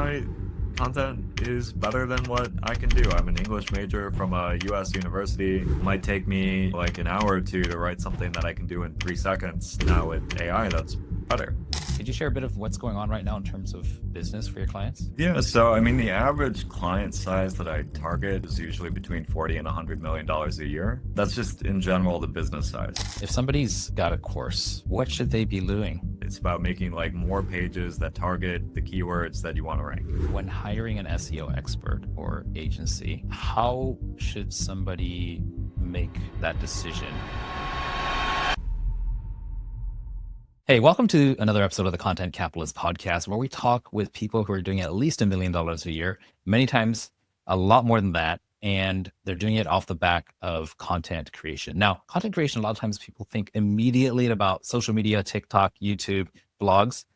write content is better than what I can do. I'm an English major from a US university. It might take me like an hour or two to write something that I can do in 3 seconds. Now with AI, that's better. Could you share a bit of what's going on right now in terms of business for your clients? Yeah, so I mean, the average client size that I target is usually between $40 and $100 million a year. That's just in general the business size. If somebody's got a course, what should they be doing? It's about making like more pages that target the keywords that you want to rank. When hiring an SEO expert or agency, how should somebody make that decision? Hey, welcome to another episode of the Content Capitalist Podcast, where we talk with people who are doing at least $1 million a year, many times a lot more than that, and they're doing it off the back of content creation. Now, content creation, a lot of times people think immediately about social media, TikTok, YouTube, blogs,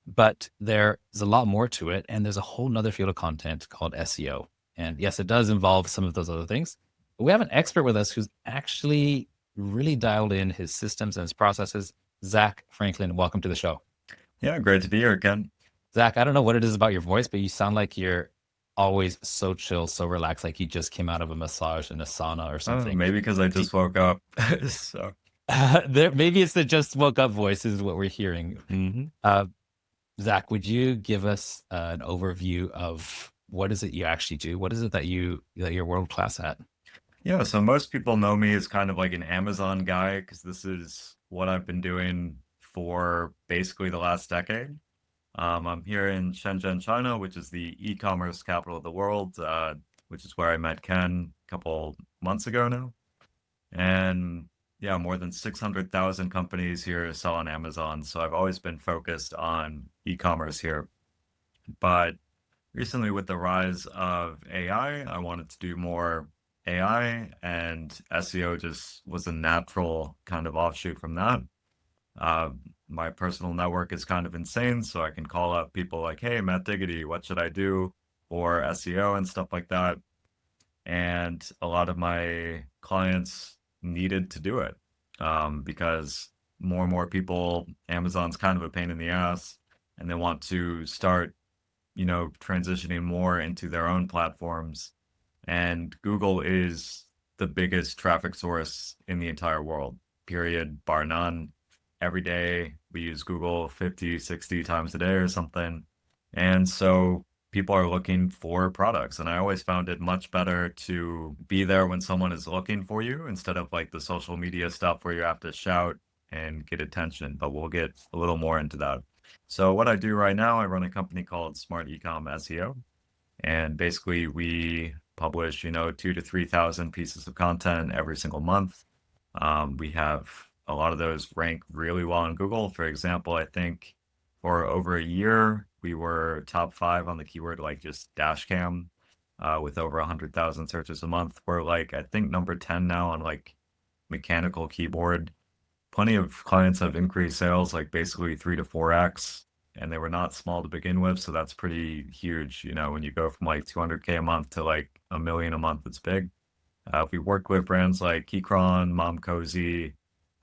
but there's a lot more to it, and there's a whole nother field of content called SEO. And yes, it does involve some of those other things, but we have an expert with us who's actually really dialed in his systems and his processes. Zack Franklin, welcome to the show. Yeah, great to be here again. Zack, I don't know what it is about your voice, but you sound like you're always so chill, so relaxed, like you just came out of a massage in a sauna or something. Maybe because I just woke up. So maybe it's the just woke up voice is what we're hearing. Zack, would you give us an overview of what is it you actually do? What is it that you're world class at? Yeah, so most people know me as kind of like an Amazon guy because this is what I've been doing for basically the last decade. I'm here in Shenzhen, China, which is the e-commerce capital of the world, which is where I met Ken a couple months ago now. And yeah, more than 600,000 companies here sell on Amazon. So I've always been focused on e-commerce here. But recently with the rise of AI, I wanted to do more AI, and SEO just was a natural kind of offshoot from that. My personal network is kind of insane, so I can call up people like, hey, Matt Diggity, what should I do for SEO and stuff like that. And a lot of my clients needed to do it because more and more people, Amazon's kind of a pain in the ass, and they want to start, transitioning more into their own platforms. And Google is the biggest traffic source in the entire world, period, bar none. Every day we use Google 50, 60 times a day or something. And so people are looking for products. And I always found it much better to be there when someone is looking for you instead of like the social media stuff where you have to shout and get attention. But we'll get a little more into that. So what I do right now, I run a company called SmartEcomSEO. And basically we publish, 2,000 to 3,000 pieces of content every single month. We have a lot of those rank really well on Google. For example, I think for over a year, we were top 5 on the keyword like just dash cam with over 100,000 searches a month. We're like, I think number 10 now on like mechanical keyboard. Plenty of clients have increased sales like basically 3 to 4x. And they were not small to begin with, so that's pretty huge. When you go from like 200K a month to like $1 million a month, it's big. We worked with brands like Kikron, Mom Cozy,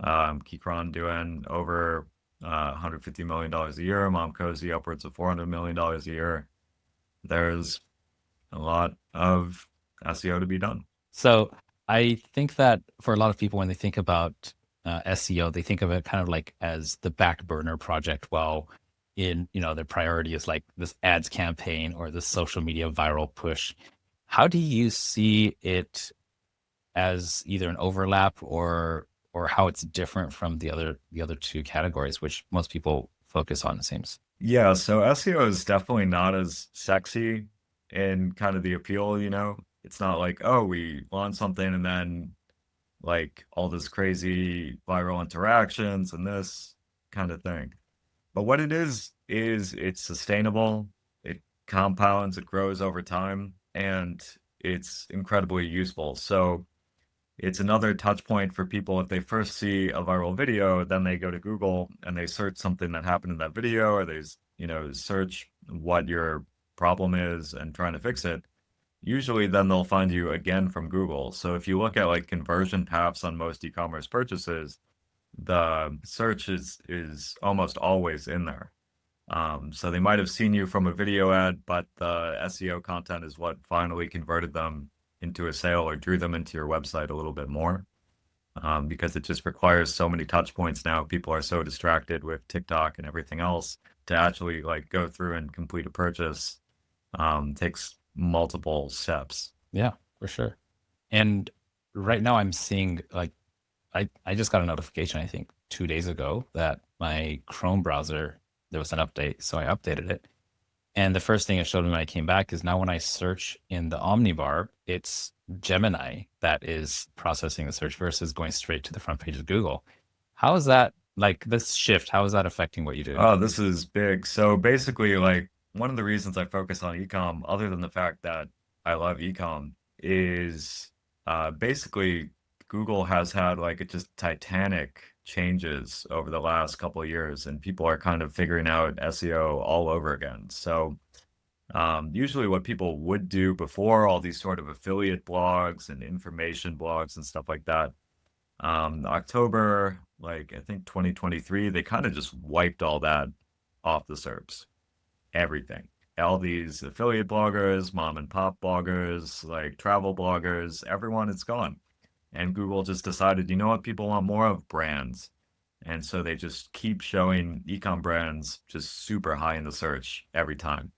Kikron doing over $150 million a year, Mom Cozy upwards of $400 million a year. There's a lot of SEO to be done. So I think that for a lot of people, when they think about SEO, they think of it kind of like as the back burner project. Well, their priority is like this ads campaign or this social media viral push. How do you see it as either an overlap or how it's different from the other two categories, which most people focus on, it seems? Yeah, so SEO is definitely not as sexy in kind of the appeal, It's not like, oh, we launch something and then like all this crazy viral interactions and this kind of thing. But what it is it's sustainable, it compounds, it grows over time, and it's incredibly useful. So it's another touch point for people. If they first see a viral video, then they go to Google and they search something that happened in that video, or they, search what your problem is and trying to fix it. Usually then they'll find you again from Google. So if you look at like conversion paths on most e-commerce purchases, the search is almost always in there. So they might have seen you from a video ad, but the SEO content is what finally converted them into a sale or drew them into your website a little bit more. Because it just requires so many touch points now. People are so distracted with TikTok and everything else to actually like go through and complete a purchase. Takes multiple steps. Yeah, for sure. And right now I'm seeing like I just got a notification, I think 2 days ago, that my Chrome browser, there was an update. So I updated it. And the first thing it showed me when I came back is now when I search in the Omnibar, it's Gemini that is processing the search versus going straight to the front page of Google. How is that, like this shift, how is that affecting what you do? Oh, this is big. So basically, like one of the reasons I focus on ecom, other than the fact that I love ecom, is basically Google has had like a just titanic changes over the last couple of years, and people are kind of figuring out SEO all over again. So usually what people would do before, all these sort of affiliate blogs and information blogs and stuff like that, October, like I think 2023, they kind of just wiped all that off the SERPs. Everything. All these affiliate bloggers, mom and pop bloggers, like travel bloggers, everyone, it's gone. And Google just decided, you know what, people want more of brands. And so they just keep showing ecom brands just super high in the search every time.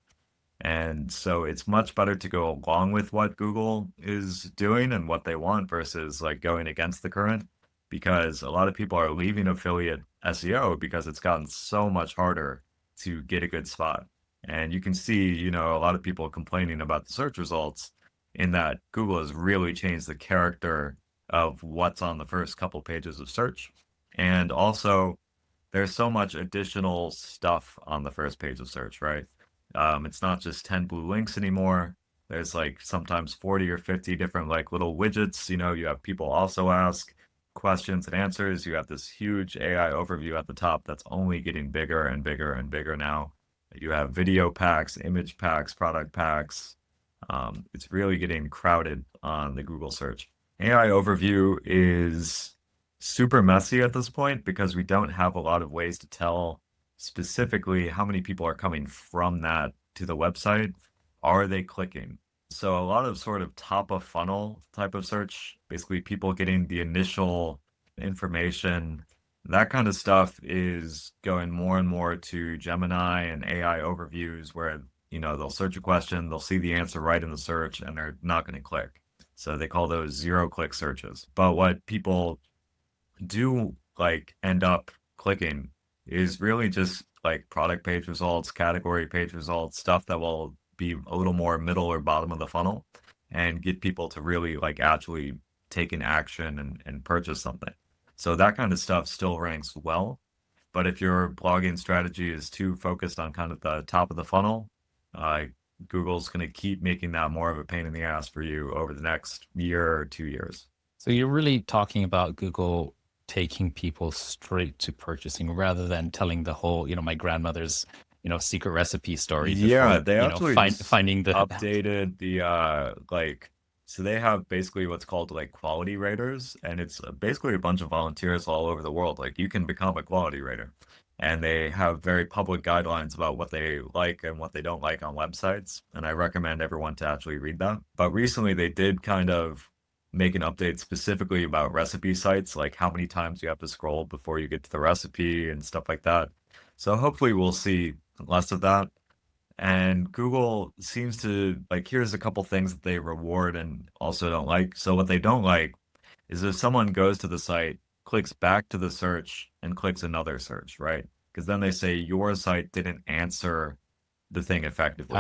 And so it's much better to go along with what Google is doing and what they want versus like going against the current, because a lot of people are leaving affiliate SEO because it's gotten so much harder to get a good spot. And you can see, a lot of people complaining about the search results in that Google has really changed the character of what's on the first couple pages of search. And also, there's so much additional stuff on the first page of search, right? It's not just 10 blue links anymore. There's like sometimes 40 or 50 different like little widgets. You have people also ask questions and answers. You have this huge AI overview at the top that's only getting bigger and bigger and bigger now. You have video packs, image packs, product packs. It's really getting crowded on the Google search. AI overview is super messy at this point because we don't have a lot of ways to tell specifically how many people are coming from that to the website. Are they clicking? So a lot of sort of top of funnel type of search, basically people getting the initial information, that kind of stuff is going more and more to Gemini and AI overviews where, they'll search a question, they'll see the answer right in the search, and they're not going to click. So they call those zero click searches. But what people do like end up clicking is really just like product page results, category page results, stuff that will be a little more middle or bottom of the funnel and get people to really like actually take an action and purchase something. So that kind of stuff still ranks well. But if your blogging strategy is too focused on kind of the top of the funnel, uh, Google's going to keep making that more of a pain in the ass for you over the next year or 2 years. So you're really talking about Google taking people straight to purchasing rather than telling the whole, my grandmother's, secret recipe story Yeah, before, they actually just finding the updated the like so they have basically what's called like quality raters, and it's basically a bunch of volunteers all over the world. Like you can become a quality rater. And they have very public guidelines about what they like and what they don't like on websites, and I recommend everyone to actually read that. But recently they did kind of make an update specifically about recipe sites, like how many times you have to scroll before you get to the recipe and stuff like that. So hopefully we'll see less of that. And Google seems to like, here's a couple things that they reward and also don't like. So what they don't like is if someone goes to the site, clicks back to the search and clicks another search, right? Because then they say your site didn't answer the thing effectively.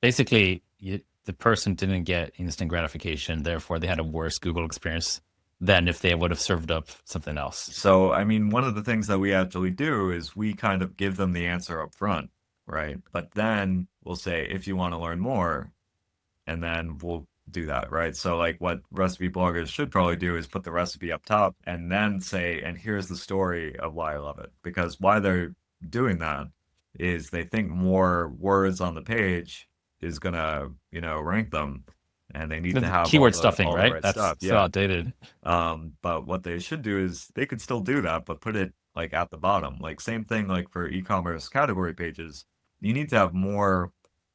basically the person didn't get instant gratification, therefore they had a worse Google experience than if they would have served up something else. So, I mean, one of the things that we actually do is we kind of give them the answer up front, right? But then we'll say, if you want to learn more, and then we'll do that, right? So, like, what recipe bloggers should probably do is put the recipe up top and then say, and here's the story of why I love it. Because why they're doing that is they think more words on the page is gonna, rank them, and they need to The have all keyword the stuffing, all the right? right That's stuff. so Yeah. outdated. But what they should do is they could still do that, but put it like at the bottom. Like same thing like for e-commerce category pages. You need to have more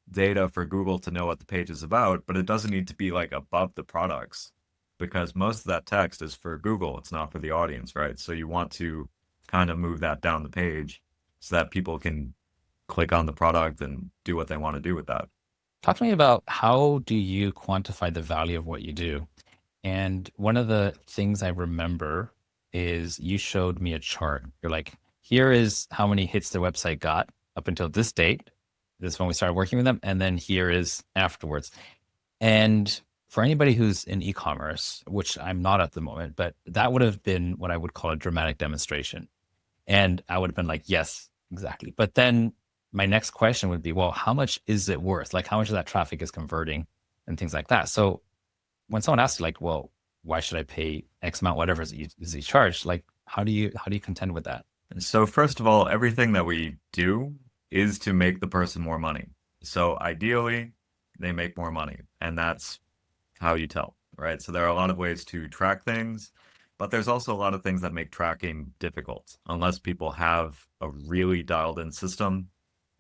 data for Google to know what the page is about, but it doesn't need to be like above the products because most of that text is for Google. It's not for the audience, right? So you want to kind of move that down the page so that people can click on the product and do what they want to do with that. Talk to me about how do you quantify the value of what you do? And one of the things I remember is you showed me a chart. You're like, here is how many hits the website got up until this date. This is when we started working with them. And then here is afterwards. And for anybody who's in e-commerce, which I'm not at the moment, but that would have been what I would call a dramatic demonstration. And I would have been like, yes, exactly. But then my next question would be, well, how much is it worth? Like how much of that traffic is converting and things like that. So when someone asks you like, well, why should I pay X amount, whatever is he charged? Like, how do you contend with that? So first of all, everything that we do is to make the person more money. So ideally, they make more money, and that's how you tell, right? So there are a lot of ways to track things, but there's also a lot of things that make tracking difficult unless people have a really dialed in system.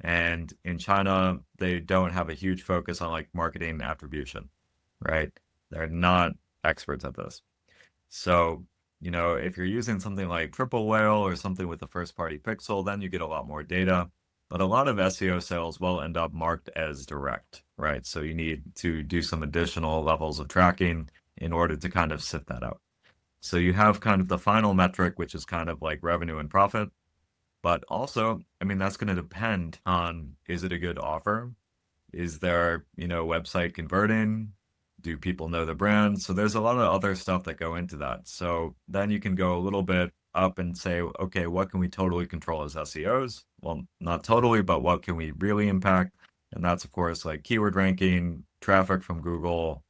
And in China, they don't have a huge focus on like marketing attribution, right? They're not experts at this. So, if you're using something like Triple Whale or something with a first party pixel, then you get a lot more data. But a lot of SEO sales will end up marked as direct, right? So you need to do some additional levels of tracking in order to kind of sift that out. So you have kind of the final metric, which is kind of like revenue and profit. But also, I mean, that's going to depend on, is it a good offer? Is their, website converting? Do people know the brand? So there's a lot of other stuff that go into that. So then you can go a little bit up and say, okay, what can we totally control as SEOs? Well, not totally, but what can we really impact? And that's, of course, like keyword ranking, traffic from Google,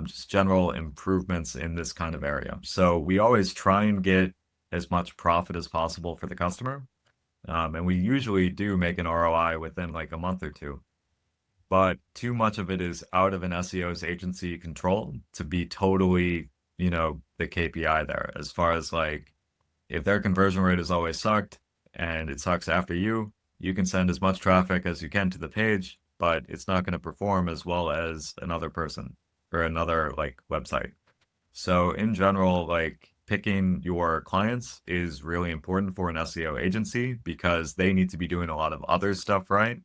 just general improvements in this kind of area. So we always try and get as much profit as possible for the customer. And we usually do make an ROI within like a month or two, but too much of it is out of an SEO's agency control to be totally, the KPI there. As far as like, if their conversion rate has always sucked and it sucks after you can send as much traffic as you can to the page, but it's not going to perform as well as another person or another like website. So in general, like picking your clients is really important for an SEO agency because they need to be doing a lot of other stuff right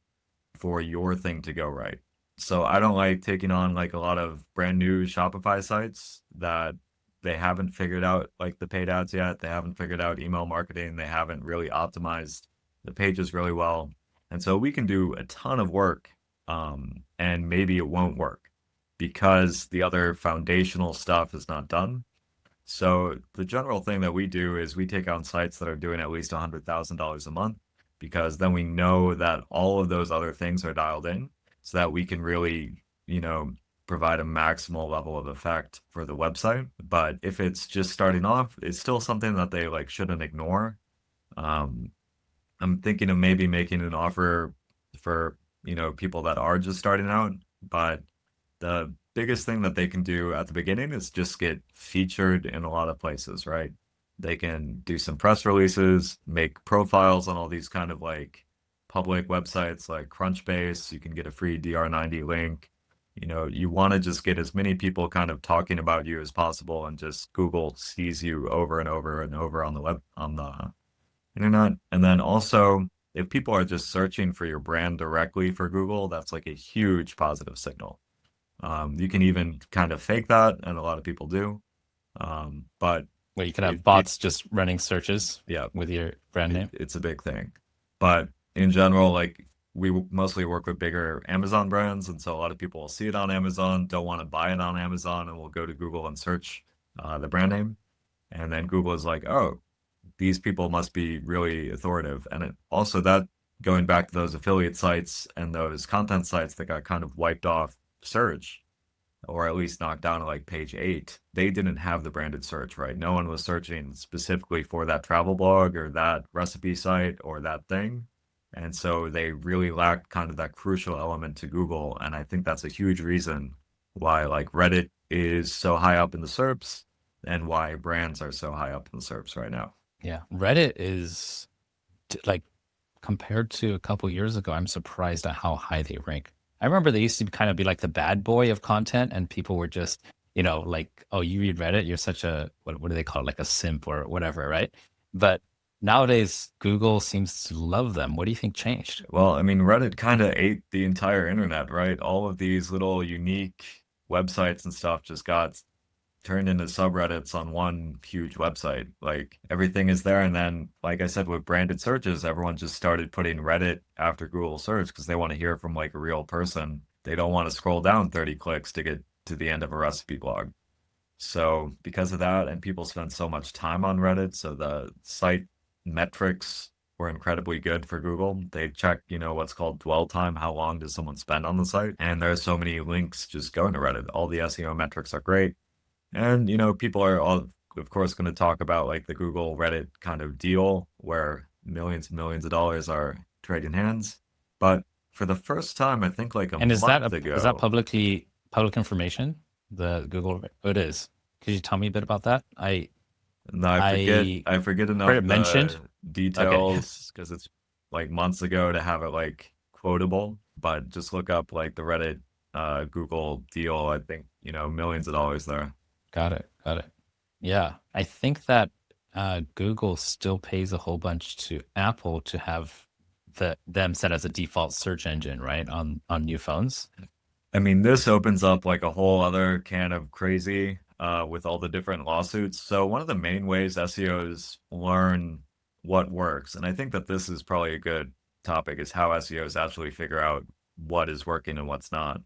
for your thing to go right. So I don't like taking on like a lot of brand new Shopify sites that they haven't figured out like the paid ads yet. They haven't figured out email marketing. They haven't really optimized the pages really well. And so we can do a ton of work, and maybe it won't work because the other foundational stuff is not done. So the general thing that we do is we take on sites that are doing at least $100,000 a month because then we know that all of those other things are dialed in so that we can really, provide a maximal level of effect for the website. But if it's just starting off, it's still something that they like shouldn't ignore. Um, I'm thinking of maybe making an offer for, people that are just starting out, but the biggest thing that they can do at the beginning is just get featured in a lot of places, right? They can do some press releases, make profiles on all these kind of like public websites like Crunchbase. You can get a free DR90 link. You want to just get as many people kind of talking about you as possible, and just Google sees you over and over and over on the web, on the internet. And then also, if people are just searching for your brand directly for Google, that's like a huge positive signal. You can even kind of fake that, and a lot of people do. But Where you could it, have it bots just running searches yeah, with your brand name. it's a big thing. But in general, like we mostly work with bigger Amazon brands, and so a lot of people will see it on Amazon, don't want to buy it on Amazon, and will go to Google and search the brand name, and then Google is like, oh, these people must be really authoritative. And it, also that going back to those affiliate sites and those content sites that got kind of wiped off search, or at least knocked down to like page 8, they didn't have the branded search, right? No one was searching specifically for that travel blog or that recipe site or that thing. And so they really lacked kind of that crucial element to Google. And I think that's a huge reason why like Reddit is so high up in the SERPs and why brands are so high up in the SERPs right now. Yeah. Reddit is like compared to a couple years ago, I'm surprised at how high they rank. I remember they used to kind of be like the bad boy of content, and people were just, like, oh, you read Reddit, you're such a what do they call it, like a simp or whatever, right? But nowadays, Google seems to love them. What do you think changed? Well, I mean, Reddit kind of ate the entire internet, right? All of these little unique websites and stuff just got turned into subreddits on one huge website. Like everything is there. And then, like I said, with branded searches, everyone just started putting Reddit after Google search because they want to hear from like a real person. They don't want to scroll down 30 clicks to get to the end of a recipe blog. So because of that, and people spend so much time on Reddit, so the site metrics were incredibly good for Google. They check, what's called dwell time, how long does someone spend on the site? And there's so many links just going to Reddit. All the SEO metrics are great. And, people are all, of course, going to talk about like the Google Reddit kind of deal where millions and millions of dollars are trading hands. But for the first time, I think like a And month is that ago, public information? The Google, it is. Could you tell me a bit about that? no, I I forget heard enough it mentioned. the Okay. details because it's like months ago to have it like quotable, but just look up like the Reddit Google deal. I think, millions of dollars there. Got it. Got it. Yeah. I think that Google still pays a whole bunch to Apple to have them set as a default search engine, right? On new phones. I mean, this opens up like a whole other can of crazy with all the different lawsuits. So one of the main ways SEOs learn what works, and I think that this is probably a good topic, is how SEOs actually figure out what is working and what's not.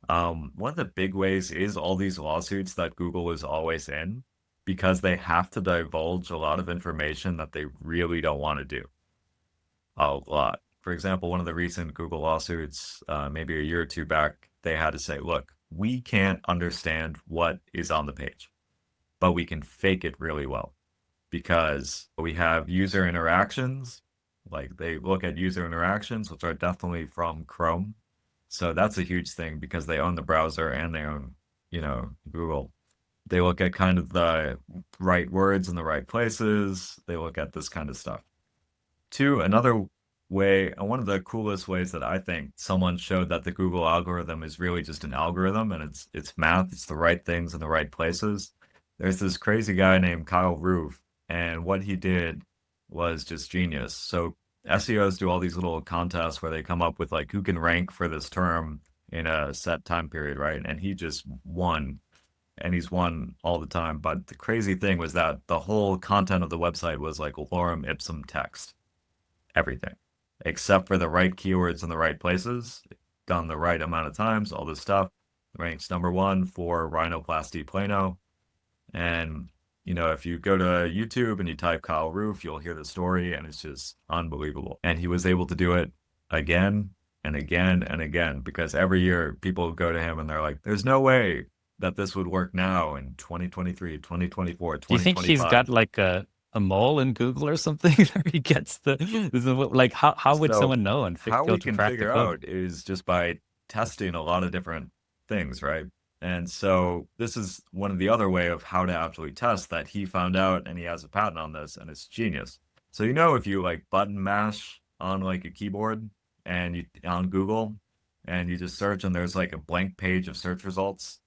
One of the big ways is all these lawsuits that Google is always in because they have to divulge a lot of information that they really don't want to do. A lot. For example, one of the recent Google lawsuits, maybe a year or two back, they had to say, look, we can't understand what is on the page, but we can fake it really well because we have user interactions. Like they look at user interactions, which are definitely from Chrome. So that's a huge thing because they own the browser and they own, Google. They look at kind of the right words in the right places. They look at this kind of stuff. Two, another way, and one of the coolest ways that I think someone showed that the Google algorithm is really just an algorithm and it's math, it's the right things in the right places. There's this crazy guy named Kyle Roof, and what he did was just genius. So SEOs do all these little contests where they come up with like who can rank for this term in a set time period, right? And he just won, and he's won all the time. But the crazy thing was that the whole content of the website was like lorem ipsum text, everything except for the right keywords in the right places, done the right amount of times, all this stuff. Ranks number one for rhinoplasty plano. And, if you go to YouTube and you type Kyle Roof, you'll hear the story and it's just unbelievable. And he was able to do it again and again and again because every year people go to him and they're like, there's no way that this would work now in 2023, 2024, Do you think he's 2025. got like a mole in Google or something where he gets like how would So someone know and how go we to can crack the figure code? out is just by testing a lot of different things, right? And so this is one of the other way of how to actually test that he found out and he has a patent on this and it's genius. So if you like button mash on like a keyboard and you on Google and you just search and there's like a blank page of search results,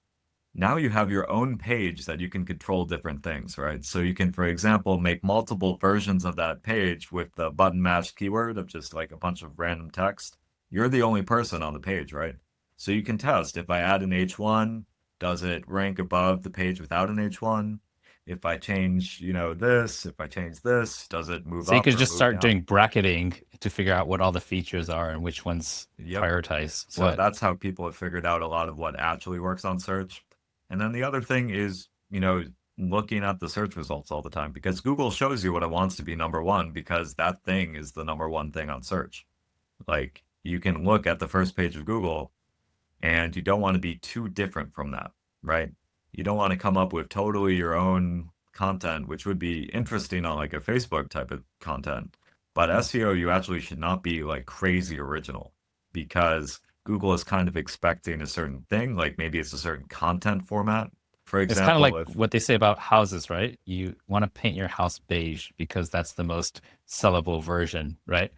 now you have your own page that you can control different things, right? So you can, for example, make multiple versions of that page with the button matched keyword of just like a bunch of random text. You're the only person on the page, right? So you can test if I add an H1, does it rank above the page without an H1? If I change, if I change this, does it move So you up could or just move start down? doing bracketing to figure out what all the features are and which ones Yep. prioritize So what. that's how people have figured out a lot of what actually works on search. And then the other thing is, looking at the search results all the time because Google shows you what it wants to be number one because that thing is the number one thing on search. Like you can look at the first page of Google and you don't want to be too different from that, right? You don't want to come up with totally your own content, which would be interesting on like a Facebook type of content. But SEO, you actually should not be like crazy original because Google is kind of expecting a certain thing, like maybe it's a certain content format For It's kind of example, like if what they say about houses, right? You want to paint your house beige because that's the most sellable version, right?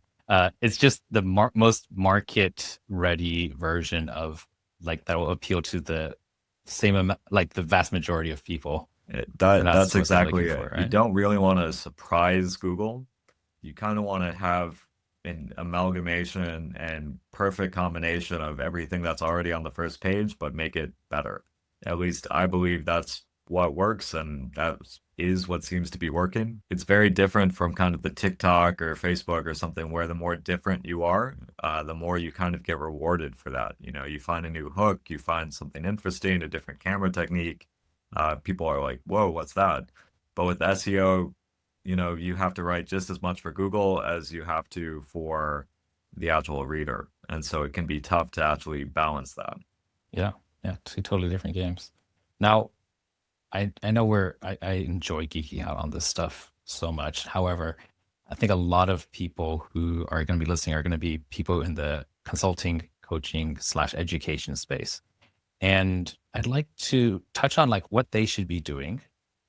It's just the most market ready version of like that will appeal to the same amount, like the vast majority of people. And that's that's what they're exactly looking for, it. You right? don't really want to surprise Google. You kind of want to have an amalgamation and perfect combination of everything that's already on the first page, but make it better. At least I believe that's what works, and that is what seems to be working. It's very different from kind of the TikTok or Facebook or something where the more different you are, the more you kind of get rewarded for that. You know, you find a new hook, you find something interesting, a different camera technique. People are like, whoa, what's that? But with SEO, you know, you have to write just as much for Google as you have to for the actual reader. And so it can be tough to actually balance that. Yeah. Yeah. Two totally different games. Now, I know I enjoy geeking out on this stuff so much. However, I think a lot of people who are going to be listening are going to be people in the consulting, coaching slash education space. And I'd like to touch on like what they should be doing.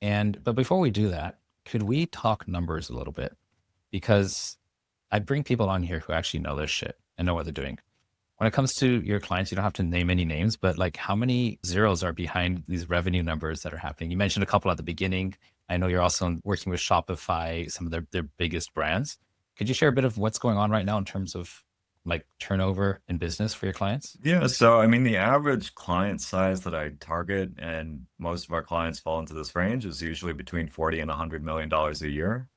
But before we do that, could we talk numbers a little bit? Because I bring people on here who actually know this shit and know what they're doing. When it comes to your clients, you don't have to name any names, but like how many zeros are behind these revenue numbers that are happening? You mentioned a couple at the beginning. I know you're also working with Shopify, some of their biggest brands. Could you share a bit of what's going on right now in terms of like turnover in business for your clients? Yeah, so I mean, the average client size that I target, and most of our clients fall into this range, is usually between 40 and $100 million a year.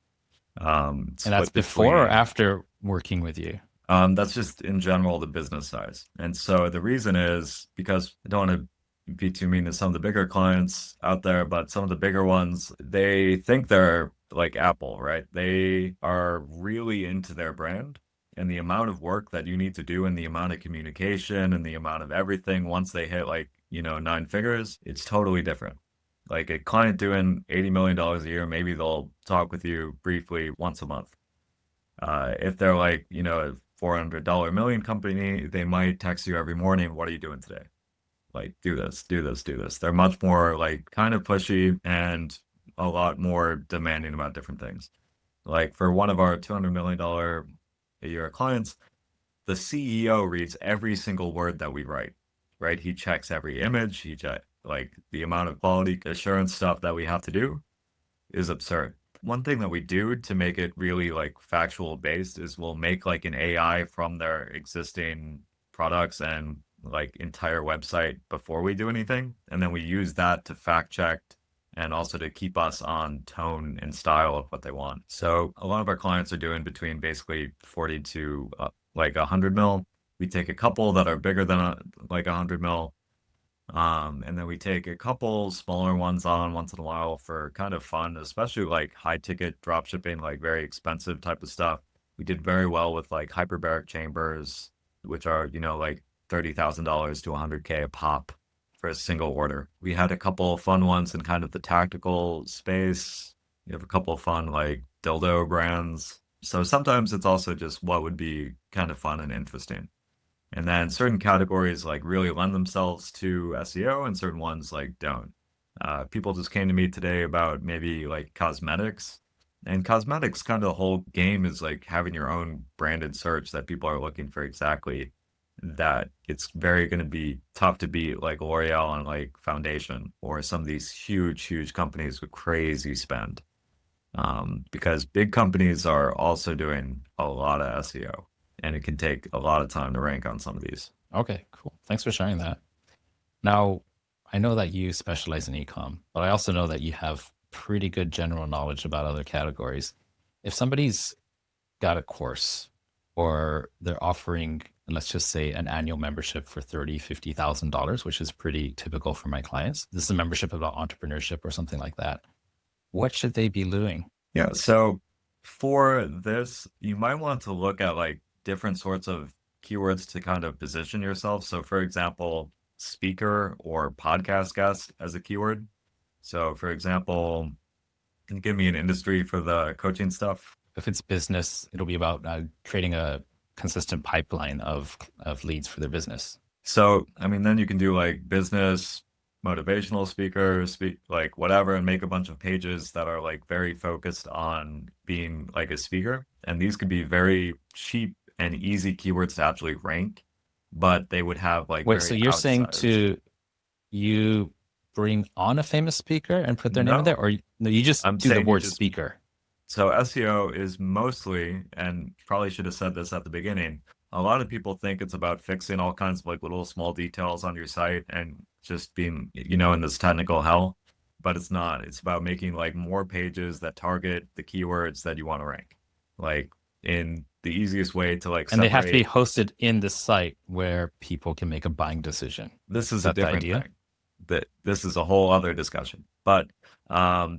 And that's Split before or between after working with you? That's just in general the business size. And so the reason is because I don't want to be too mean to some of the bigger clients out there, but some of the bigger ones, they think they're like Apple, right? They are really into their brand, and the amount of work that you need to do and the amount of communication and the amount of everything once they hit like, you know, nine figures, it's totally different. Like a client doing $80 million a year, maybe they'll talk with you briefly once a month. If they're like, you know, a $400 million company, they might text you every morning, what are you doing today? Like, do this, do this, do this. They're much more like kind of pushy and a lot more demanding about different things. Like for one of our $200 million a year clients, the CEO reads every single word that we write, right? He checks every image. Like the amount of quality assurance stuff that we have to do is absurd. One thing that we do to make it really like factual based is we'll make like an AI from their existing products and like entire website before we do anything. And then we use that to fact check and also to keep us on tone and style of what they want. So a lot of our clients are doing between basically 40 to like 100 mil. We take a couple that are bigger than like 100 mil, and then we take a couple smaller ones on once in a while for kind of fun, especially like high ticket drop shipping, like very expensive type of stuff. We did very well with like hyperbaric chambers, which are, you know, like $30,000 to 100K a pop for a single order. We had a couple of fun ones in kind of the tactical space. We have a couple of fun like dildo brands. So sometimes it's also just what would be kind of fun and interesting. And then certain categories like really lend themselves to SEO and certain ones like don't. People just came to me today about maybe like cosmetics. And cosmetics, kind of the whole game is like having your own branded search that people are looking for exactly that. It's very going to be tough to beat like L'Oreal and like Foundation or some of these huge, huge companies with crazy spend. Because big companies are also doing a lot of SEO, and it can take a lot of time to rank on some of these. Okay, cool. Thanks for sharing that. Now, I know that you specialize in ecom, but I also know that you have pretty good general knowledge about other categories. If somebody's got a course or they're offering, let's just say, an annual membership for $30,000, $50,000, which is pretty typical for my clients. This is a membership about entrepreneurship or something like that. What should they be doing? Yeah, so for this, you might want to look at like different sorts of keywords to kind of position yourself. So, for example, speaker or podcast guest as a keyword. So, for example, can you give me an industry for the coaching stuff? If it's business, it'll be about creating a consistent pipeline of leads for their business. So, I mean, then you can do like business, motivational speaker, speak like whatever, and make a bunch of pages that are like very focused on being like a speaker. And these could be very cheap and easy keywords to actually rank, but they would have like Wait, so very you're saying outsized. to you bring on a famous speaker and put their name in there, No, or no, you just I'm do the saying you word just speaker? so SEO is mostly, and probably should have said this at the beginning, a lot of people think it's about fixing all kinds of like little small details on your site and just being, in this technical hell, but it's not. It's about making like more pages that target the keywords that you want to rank. Like in the easiest way to like And they have to be separate, hosted in the site where people can make a buying decision. this Is is a that the different idea? thing. That this is a whole other discussion. But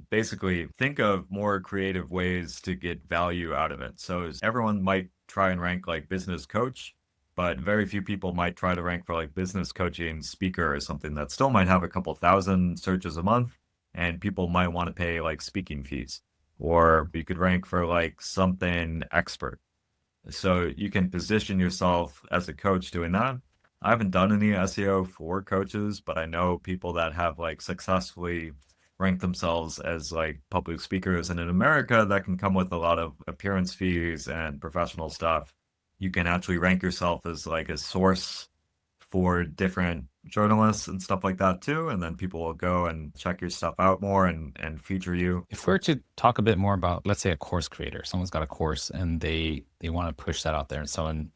basically, think of more creative ways to get value out of it. So everyone might try and rank like business coach, but very few people might try to rank for like business coaching speaker or something that still might have a couple thousand searches a month, and people might want to pay like speaking fees. Or you could rank for like something expert. So you can position yourself as a coach doing that. I haven't done any SEO for coaches, but I know people that have like successfully ranked themselves as like public speakers. And in America, that can come with a lot of appearance fees and professional stuff. You can actually rank yourself as like a source for different journalists and stuff like that too. And then people will go and check your stuff out more and feature you. If we're to talk a bit more about, let's say, a course creator, someone's got a course and they want to push that out there, and so, and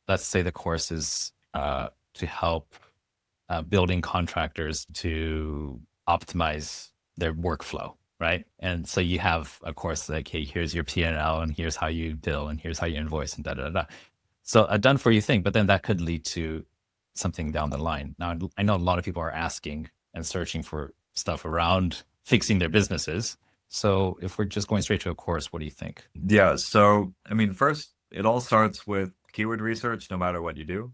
let's say the course is to help building contractors to optimize their workflow, right? And so you have a course like, hey, here's your P&L, and here's how you bill, and here's how you invoice, and da da da. So a done for you thing, but then that could lead to something down the line. Now, I know a lot of people are asking and searching for stuff around fixing their businesses. So if we're just going straight to a course, what do you think? Yeah. So, I mean, first, it all starts with keyword research, no matter what you do.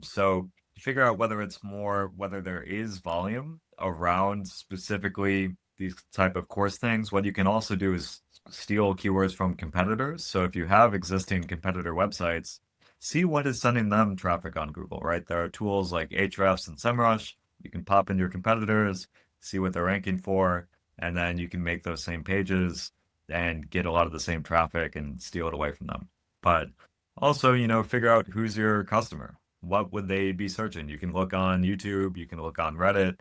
So figure out whether there is volume around specifically these type of course things. What you can also do is steal keywords from competitors. So if you have existing competitor websites, see what is sending them traffic on Google, right? There are tools like Ahrefs and SEMrush. You can pop in your competitors, see what they're ranking for, and then you can make those same pages and get a lot of the same traffic and steal it away from them. But also, figure out who's your customer. What would they be searching? You can look on YouTube, you can look on Reddit.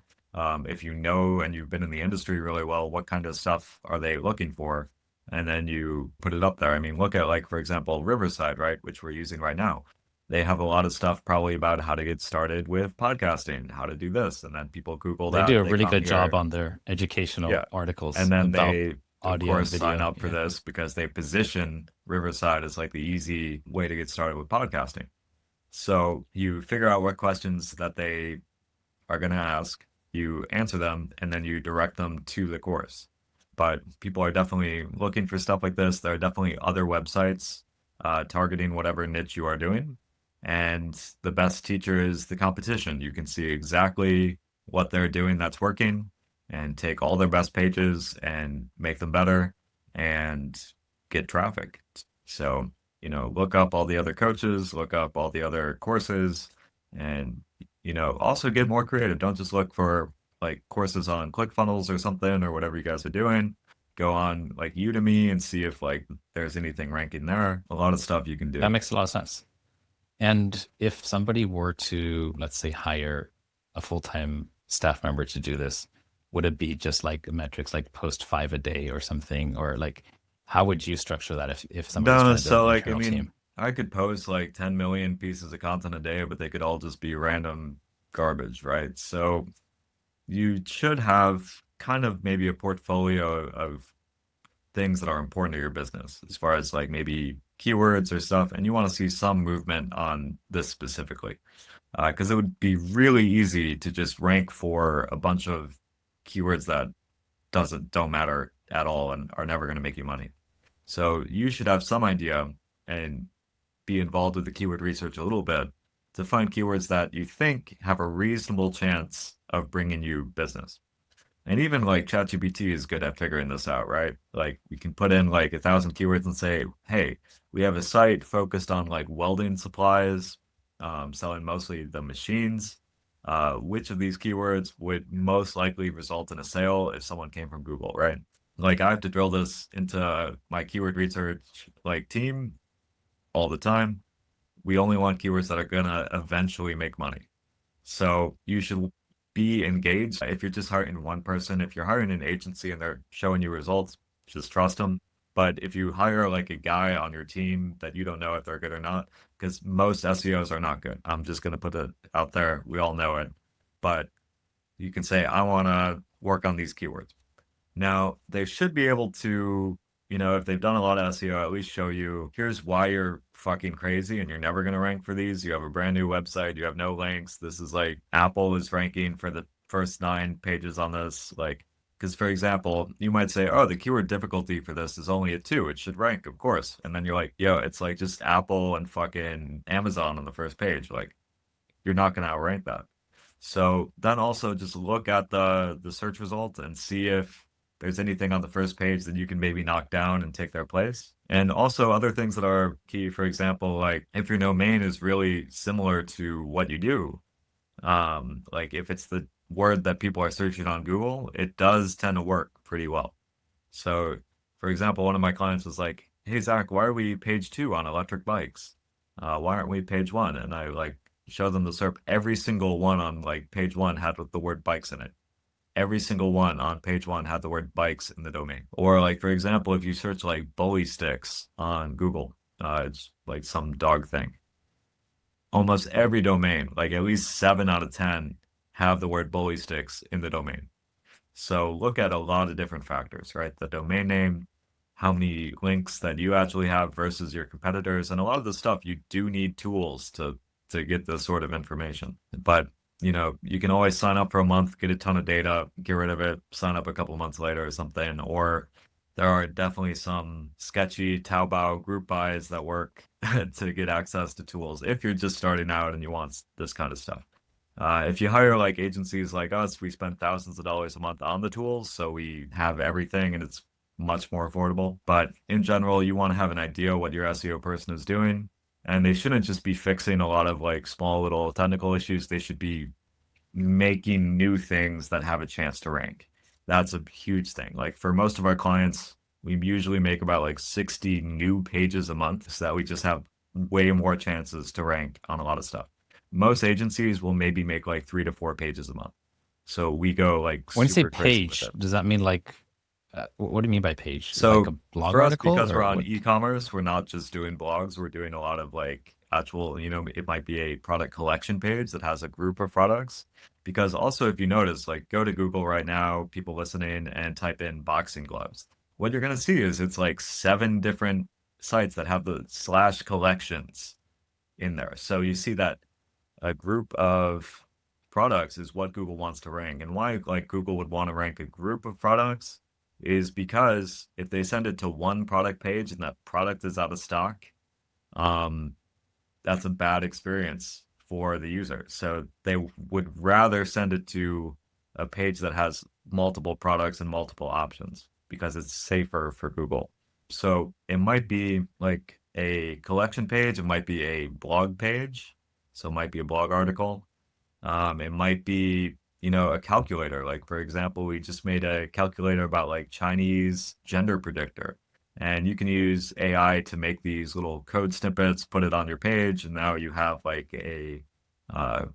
If you know and you've been in the industry really well, what kind of stuff are they looking for? And then you put it up there. I mean, look at like, for example, Riverside, right, which we're using right now. They have a lot of stuff probably about how to get started with podcasting, how to do this. And then people Google They that, do a they really come good job here. on their Yeah. educational And articles then about they, of audio and course, sign video. up for Yeah. this because they position Riverside as like the easy way to get started with podcasting. So you figure out what questions that they are going to ask, you answer them, and then you direct them to the course. But people are definitely looking for stuff like this. There are definitely other websites targeting whatever niche you are doing. And the best teacher is the competition. You can see exactly what they're doing that's working and take all their best pages and make them better and get traffic. So, look up all the other coaches, look up all the other courses, and also get more creative. Don't just look for like courses on ClickFunnels or something or whatever you guys are doing. Go on like Udemy and see if like there's anything ranking there. A lot of stuff you can That do. makes a lot of sense. And if somebody were to, let's say, hire a full-time staff member to do this, would it be just like metrics like post 5 a day or something? Or like, how would you structure that if somebody's No, trying to build so an like I internal mean, team? I could post like 10 million pieces of content a day, but they could all just be random garbage, right? So you should have kind of maybe a portfolio of things that are important to your business as far as like maybe keywords or stuff, and you want to see some movement on this specifically. Because it would be really easy to just rank for a bunch of keywords that don't matter at all and are never going to make you money. So you should have some idea and be involved with the keyword research a little bit to find keywords that you think have a reasonable chance of bringing you business. And even like ChatGPT is good at figuring this out, right? Like we can put in like 1,000 keywords and say, hey, we have a site focused on like welding supplies, selling mostly the machines. which of these keywords would most likely result in a sale if someone came from Google, right? Like I have to drill this into my keyword research like team all the time. We only want keywords that are gonna eventually make money. So you should be engaged. If you're just hiring one person, if you're hiring an agency and they're showing you results, just trust them. But if you hire like a guy on your team that you don't know if they're good or not, because most SEOs are not good. I'm just gonna put it out there. We all know it. But you can say, I want to work on these keywords. Now, they should be able to, if they've done a lot of SEO, at least show you, here's why you're fucking crazy and you're never going to rank for these. You have a brand new website, you have no links. This is like Apple is ranking for the first 9 pages on this. Like, because for example, you might say, oh, the keyword difficulty for this is only a 2. It should rank, of course. And then you're like, yo, it's like just Apple and fucking Amazon on the first page. Like, you're not going to outrank that. So then also just look at the search result and see if there's anything on the first page that you can maybe knock down and take their place. And also other things that are key, for example, like if your domain is really similar to what you do, like if it's the word that people are searching on Google, it does tend to work pretty well. So, for example, one of my clients was like, "Hey Zach, why are we page 2 on electric bikes? Why aren't we page 1?" And I like show them the SERP. Every single one on like page 1 had the word bikes in it. Every single one on page 1 had the word bikes in the domain. Or like, for example, if you search like bully sticks on Google, it's like some dog thing. Almost every domain, like at least 7 out of 10, have the word bully sticks in the domain. So look at a lot of different factors, right? The domain name, how many links that you actually have versus your competitors, and a lot of the stuff you do need tools to get this sort of information. But you can always sign up for a month, get a ton of data, get rid of it, sign up a couple months later or something. Or there are definitely some sketchy Taobao group buys that work to get access to tools if you're just starting out and you want this kind of stuff. If you hire like agencies like us, we spend thousands of dollars a month on the tools, so we have everything and it's much more affordable. But in general, you want to have an idea what your SEO person is doing, and they shouldn't just be fixing a lot of like small little technical issues. They should be making new things that have a chance to rank. That's a huge thing. Like for most of our clients, we usually make about like 60 new pages a month so that we just have way more chances to rank on a lot of stuff. Most agencies will maybe make like 3 to 4 pages a month. So we go like When you say super crazy with page, it. does that mean like, what do you mean by page? Like a So blog for us, article because we're or on what? e-commerce, we're not just doing blogs, we're doing a lot of like actual, it might be a product collection page that has a group of products. Because also, if you notice, like go to Google right now, people listening, and type in boxing gloves. What you're gonna see is it's like 7 different sites that have the slash collections in there. So you see that a group of products is what Google wants to rank. And why like Google would want to rank a group of products is because if they send it to one product page and that product is out of stock, um, that's a bad experience for the user. So they would rather send it to a page that has multiple products and multiple options because it's safer for Google. So it might be like a collection page, it might be a blog page, so it might be a blog article. It might be, a calculator. Like for example, we just made a calculator about like Chinese gender predictor. And you can use AI to make these little code snippets, put it on your page, and now you have like a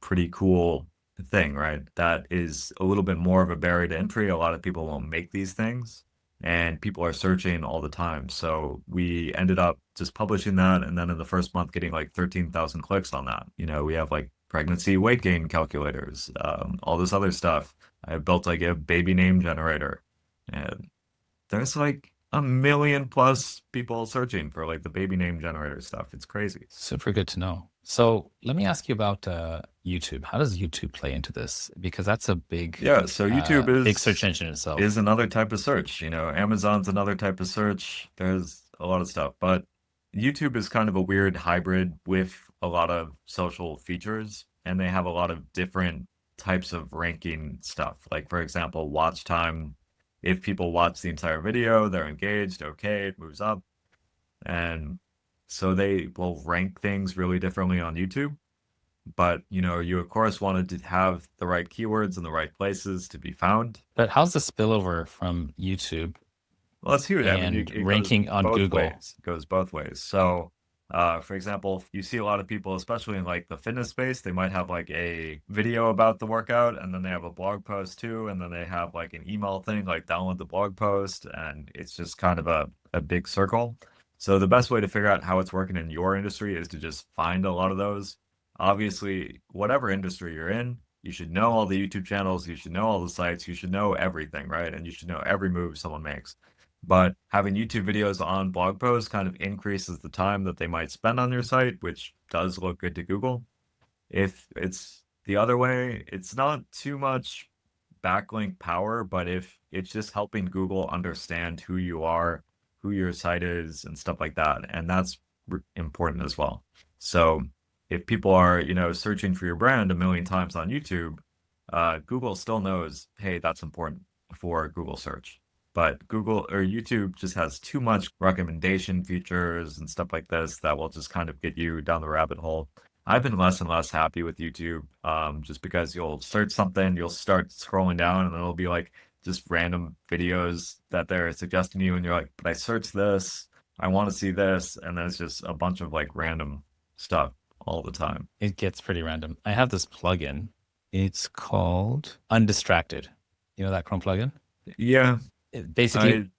pretty cool thing, right? That is a little bit more of a barrier to entry. A lot of people won't make these things, and people are searching all the time. So we ended up just publishing that, and then in the first month, getting like 13,000 clicks on that. We have like pregnancy weight gain calculators, all this other stuff. I built like a baby name generator, and there's like a million plus people searching for like the baby name generator stuff. It's crazy. Super good to know. So let me ask you about YouTube. How does YouTube play into this? Because that's a Yeah, so YouTube big search engine itself. is another type of search. Amazon's another type of search. There's a lot of stuff, but YouTube is kind of a weird hybrid with a lot of social features, and they have a lot of different types of ranking stuff. Like for example, watch time. If people watch the entire video, they're engaged, okay, it moves up. And so they will rank things really differently on YouTube. but you of course wanted to have the right keywords in the right places to be found. But how's the spillover from YouTube Well, that's huge. I mean, and it goes ranking on both Google? ways. It goes both ways. So, for example, you see a lot of people, especially in like the fitness space, they might have like a video about the workout, and then they have a blog post too, and then they have like an email thing, like download the blog post, and it's just kind of a big circle. So the best way to figure out how it's working in your industry is to just find a lot of those. Obviously, whatever industry you're in, you should know all the YouTube channels, you should know all the sites, you should know everything, right? And you should know every move someone makes. But having YouTube videos on blog posts kind of increases the time that they might spend on your site, which does look good to Google. If it's the other way, it's not too much backlink power, but if it's just helping Google understand who you are, who your site is, and stuff like that, and that's important as well. So if people are, searching for your brand a million times on YouTube, Google still knows, hey, that's important for Google search. But Google or YouTube just has too much recommendation features and stuff like this that will just kind of get you down the rabbit hole. I've been less and less happy with YouTube, just because you'll search something, you'll start scrolling down, and it'll be like just random videos that they're suggesting you, and you're like, but I searched this, I want to see this, and then it's just a bunch of like random stuff all the time. It gets pretty random. I have this plugin. It's called Undistracted. You know that Chrome plugin? Yeah, Basically,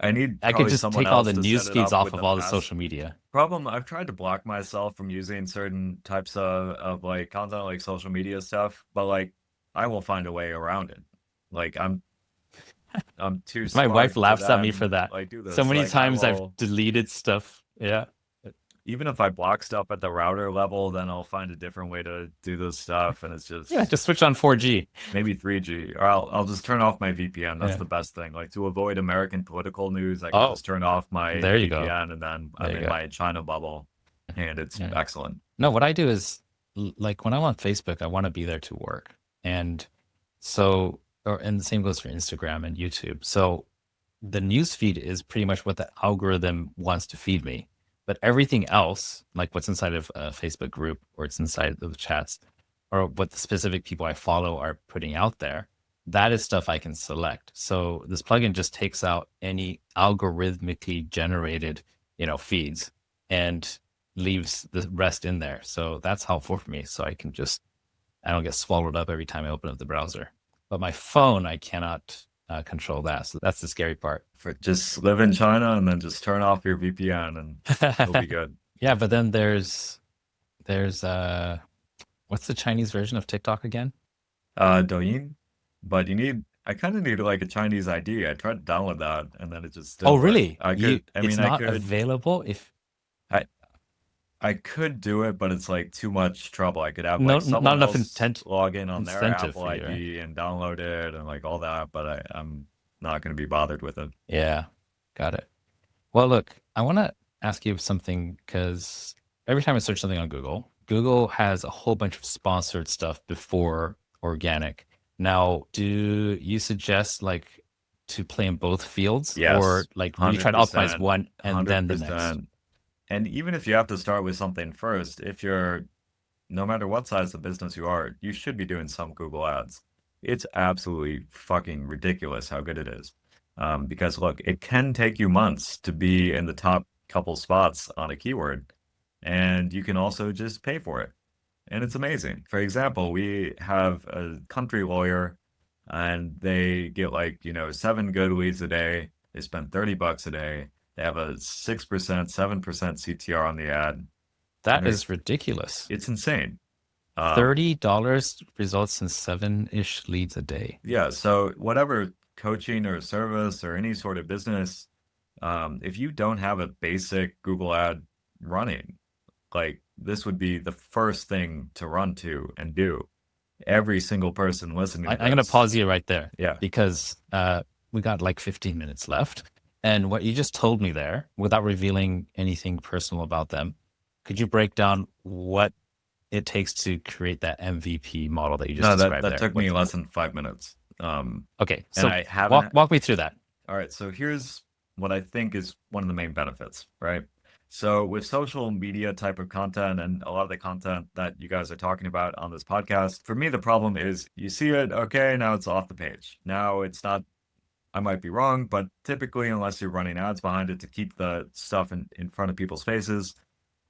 I I need I could probably just someone take all the else to news set it feeds up off with of the all the pass. social media. Problem, I've tried to block myself from using certain types of like content, like social media stuff, but like I will find a way around it. Like I'm too My wife smart to laughs at me for then that. like do So this. many Like I times I've will, deleted stuff. Yeah. even if I block stuff at the router level, then I'll find a different way to do this stuff, and it's Yeah, just just switch on 4G. maybe 3G, or I'll just turn off my VPN. That's Yeah. the best thing. Like to avoid American political news, I can Oh, just turn off my there you go. VPN, and then There I'm you in go. my China bubble, and it's Yeah. excellent. No, what I do is like when I'm on Facebook, I want to be there to work. And so, and the same goes for Instagram and YouTube. So the news feed is pretty much what the algorithm wants to feed me. But everything else, like what's inside of a Facebook group or it's inside of the chats or what the specific people I follow are putting out there, that is stuff I can select. So this plugin just takes out any algorithmically generated, feeds and leaves the rest in there. So that's helpful for me. So I don't get swallowed up every time I open up the browser. But my phone, I cannot control that. So that's the scary part. For just live in China and then just turn off your VPN, and you'll be good. Yeah, but then there's what's the Chinese version of TikTok again? Douyin, but I kind of need like a Chinese ID. I tried to download that, and then it just Oh, didn't work. really? It's I not could, available if I I could do it, but it's like too much trouble. I could have no like not someone enough else log in on their incentive Apple for you, right? ID and download it and like all that, but I'm not going to be bothered with it. Yeah, got it. Well, look, I want to ask you something because every time I search something on Google, Google has a whole bunch of sponsored stuff before organic. Now, do you suggest like to play in both fields or Yes, like really try to optimize 100%, one and then the next? 100%. And even if you have to start with something first, if you're no matter what size of business you are, you should be doing some Google ads. It's absolutely fucking ridiculous how good it is. Because look, it can take you months to be in the top couple spots on a keyword, and you can also just pay for it. And it's amazing. For example, we have a country lawyer, and they get like, 7 good leads a day. They spend $30 a day. They have a 6%, 7% CTR on the ad, and That is ridiculous. it's insane. $30 results in 7-ish leads a day. Yeah, so whatever coaching or service or any sort of business, if you don't have a basic Google ad running, like this would be the first thing to run to and do. Every single person listening to I'm going to this. pause you right there Yeah. because we got like 15 minutes left. And what you just told me there, without revealing anything personal about them, could you break down what it takes to create that MVP model that you just No, described that there? took me less than 5 minutes. Okay, And so I haven't. walk me through that. All right, so here's what I think is one of the main benefits, right? So with social media type of content and a lot of the content that you guys are talking about on this podcast, for me, the problem is you see it, okay, now it's off the page. Now it's not, I might be wrong, but typically, unless you're running ads behind it to keep the stuff in front of people's faces,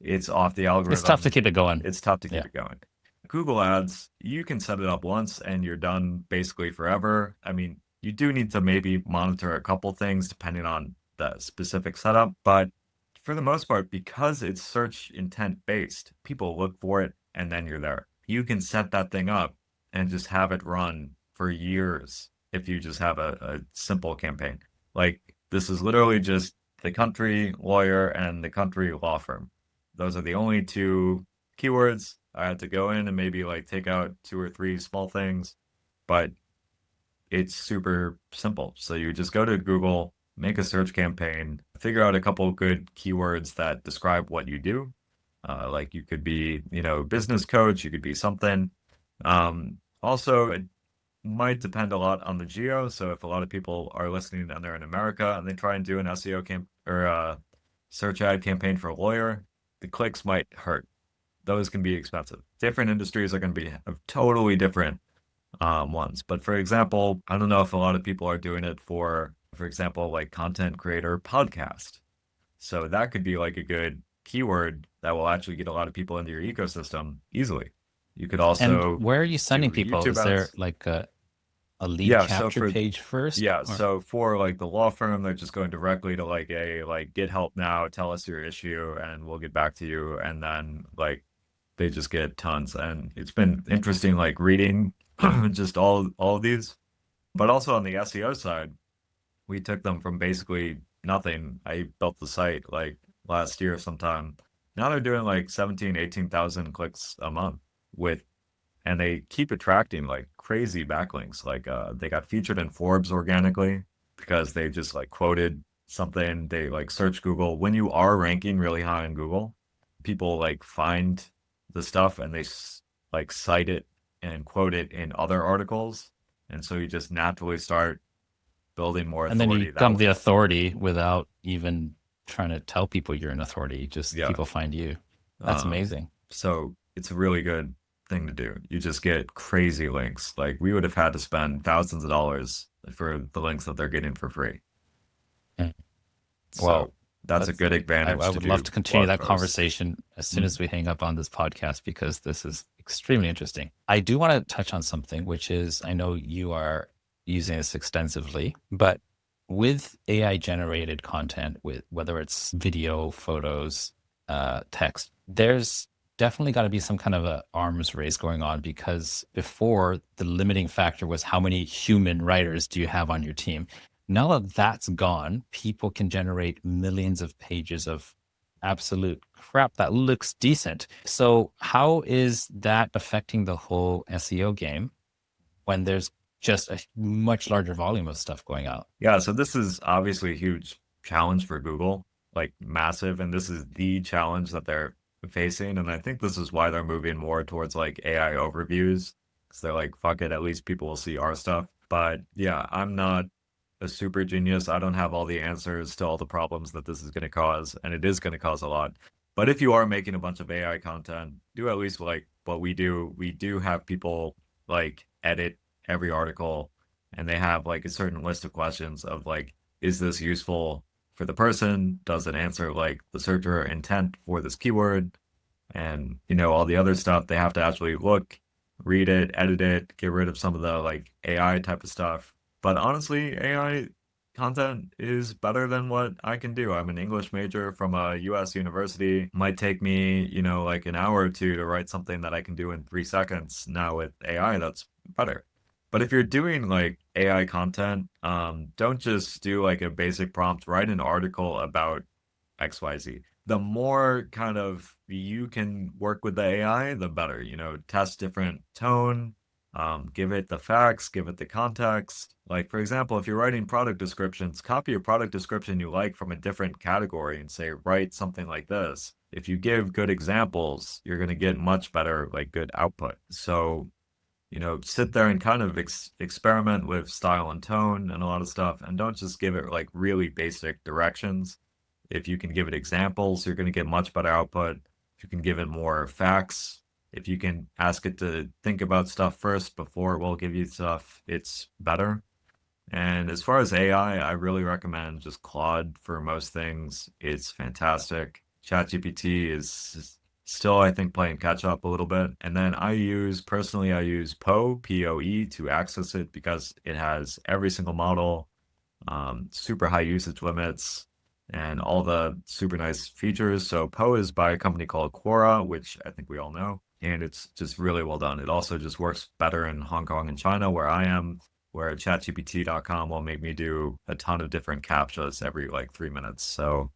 it's off the It's tough to algorithm. keep it going. It's tough to keep Yeah. it going. Google Ads, you can set it up once and you're done basically forever. I mean, you do need to maybe monitor a couple things depending on the specific setup, but for the most part, because it's search intent based, people look for it and then you're there. You can set that thing up and just have it run for years if you just have a simple campaign. Like this is literally just the country lawyer and the country law firm. Those are the only two keywords. I had to go in and maybe like take out 2 or 3 small things, but it's super simple. So you just go to Google, make a search campaign, figure out a couple of good keywords that describe what you do. Like you could be, business coach, you could be something. Also, it might depend a lot on the geo. So if a lot of people are listening and they're in America and they try and do an SEO camp or a search ad campaign for a lawyer, the clicks might hurt. Those can be expensive. Different industries are going to be totally different ones. But for example, I don't know if a lot of people are doing it for example, like content creator podcast. So that could be like a good keyword that will actually get a lot of people into your ecosystem easily. You could And also where are you do sending people? YouTube Is there ads. like a lead Yeah, so capture for page first? yeah, Or so for like the law firm, they're just going directly to like a like get help now, tell us your issue and we'll get back to you. And then like they just get tons. And it's been interesting like reading just all of these. But also on the SEO side, we took them from basically nothing. I built the site like last year sometime. Now they're doing like 17, 18,000 clicks a month with, and they keep attracting like crazy backlinks. Like they got featured in Forbes organically because they just like quoted something. They like search Google. When you are ranking really high in Google, people like find the stuff and like cite it and quote it in other articles. And so you just naturally start building more and then you authority that become the way. authority without even trying to tell people you're an authority. Just Yeah. people find you. That's Um, amazing. so it's a really good thing to do. You just get crazy links. Like we would have had to spend thousands of dollars for the links that they're getting for free. Mm. So Well, that's a that's good I advantage to would love do to continue blog that posts. conversation as soon Mhm. as we hang up on this podcast because this is extremely interesting. I do want to touch on something, which is I know you are using this extensively, but with AI generated content, with whether it's video, photos, text, there's definitely got to be some kind of a arms race going on because before the limiting factor was how many human writers do you have on your team? Now that that's gone, people can generate millions of pages of absolute crap that looks decent. So, how is that affecting the whole SEO game when there's just a much larger volume of stuff going out? Yeah, so this is obviously a huge challenge for Google, like massive, and this is the challenge that they're facing. And I think this is why they're moving more towards like AI overviews. Because they're like, fuck it, at least people will see our stuff. But yeah, I'm not a super genius. I don't have all the answers to all the problems that this is going to cause, and it is going to cause a lot. But if you are making a bunch of AI content, do at least like what we do. We do have people like edit every article and they have like a certain list of questions of like, is this useful for the person? Does it answer like the searcher intent for this keyword? And all the other stuff, they have to actually look, read it, edit it, get rid of some of the like AI type of stuff. But honestly, AI content is better than what I can do. I'm an English major from a US university. Might take me, like an hour or two to write something that I can do in 3 seconds. Now with AI, that's better. But if you're doing like AI content, don't just do like a basic prompt, write an article about XYZ. The more kind of you can work with the AI, the better. Test different tone, give it the facts, give it the context. Like, for example, if you're writing product descriptions, copy a product description you like from a different category and say, write something like this. If you give good examples, you're going to get much better, like good output. So, sit there and kind of experiment with style and tone and a lot of stuff, and don't just give it like really basic directions. If you can give it examples, you're going to get much better output. If you can give it more facts, if you can ask it to think about stuff first before it will give you stuff, it's better. And as far as AI, I really recommend just Claude for most things. It's fantastic. ChatGPT is still, I think, playing catch up a little bit. And then personally, I use Poe, P-O-E, to access it because it has every single model, super high usage limits, and all the super nice features. So Poe is by a company called Quora, which I think we all know, and it's just really well done. It also just works better in Hong Kong and China, where I am, where chatgpt.com will make me do a ton of different captchas every like 3 minutes. So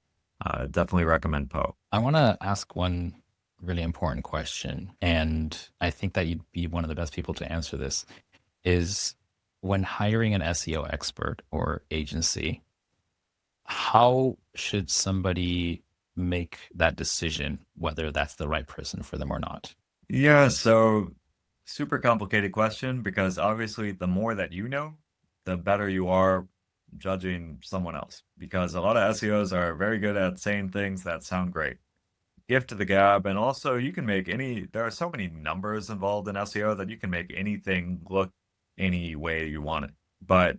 definitely recommend Poe. I want to ask one really important question, and I think that you'd be one of the best people to answer this, is when hiring an SEO expert or agency, how should somebody make that decision whether that's the right person for them or not? Yeah, so super complicated question because obviously the more that you know, the better you are judging someone else. Because a lot of SEOs are very good at saying things that sound great. Gift to the gab, and also you can make there are so many numbers involved in SEO that you can make anything look any way you want it. But,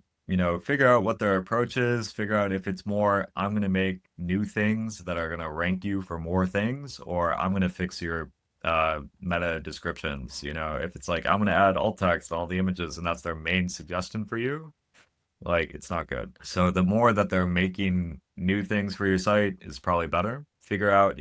figure out what their approach is, figure out if it's more, I'm going to make new things that are going to rank you for more things, or I'm going to fix your meta descriptions. If it's like, I'm going to add alt text to all the images and that's their main suggestion for you, like it's not good. So the more that they're making new things for your site is probably better. Figure out,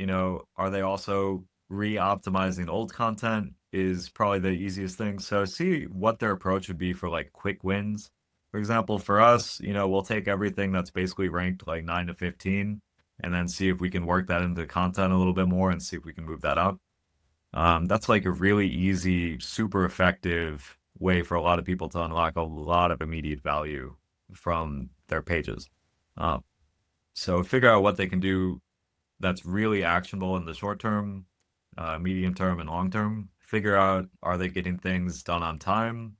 are they also re-optimizing old content is probably the easiest thing. So see what their approach would be for like quick wins. For example, for us, we'll take everything that's basically ranked like 9 to 15 and then see if we can work that into content a little bit more and see if we can move that up. That's like a really easy, super effective way for a lot of people to unlock a lot of immediate value from their pages. Uh, so figure out what they can do that's really actionable in the short term, medium term, and long term. Figure out, are they getting things done on time?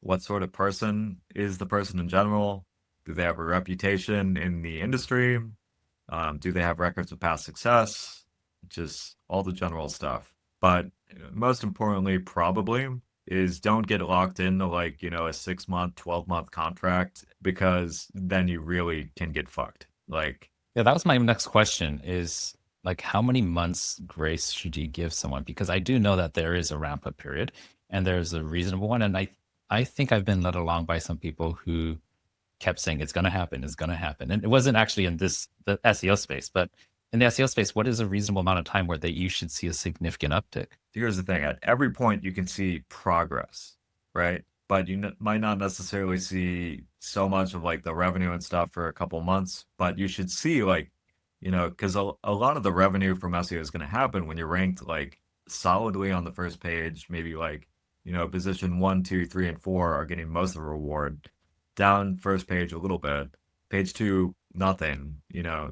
What sort of person is the person in general? Do they have a reputation in the industry? Do they have records of past success? Just all the general stuff. But most importantly, probably, is don't get locked into like, a 6 month, 12-month contract because then you really can get fucked. Like, Yeah, that was my next question is like, how many months grace should you give someone? Because I do know that there is a ramp up period and there's a reasonable one. And I think I've been led along by some people who kept saying it's going to happen, it's going to happen. And it wasn't actually in the SEO space, but in the SEO space, what is a reasonable amount of time where you should see a significant uptick? here's the thing, at every point you can see progress, right? But you might not necessarily see so much of like the revenue and stuff for a couple months, but you should see like, because a lot of the revenue from SEO is going to happen when you're ranked like solidly on the first page, maybe like, position 1, 2, 3, and 4 are getting most of the reward. Down first page a little bit, page 2, nothing,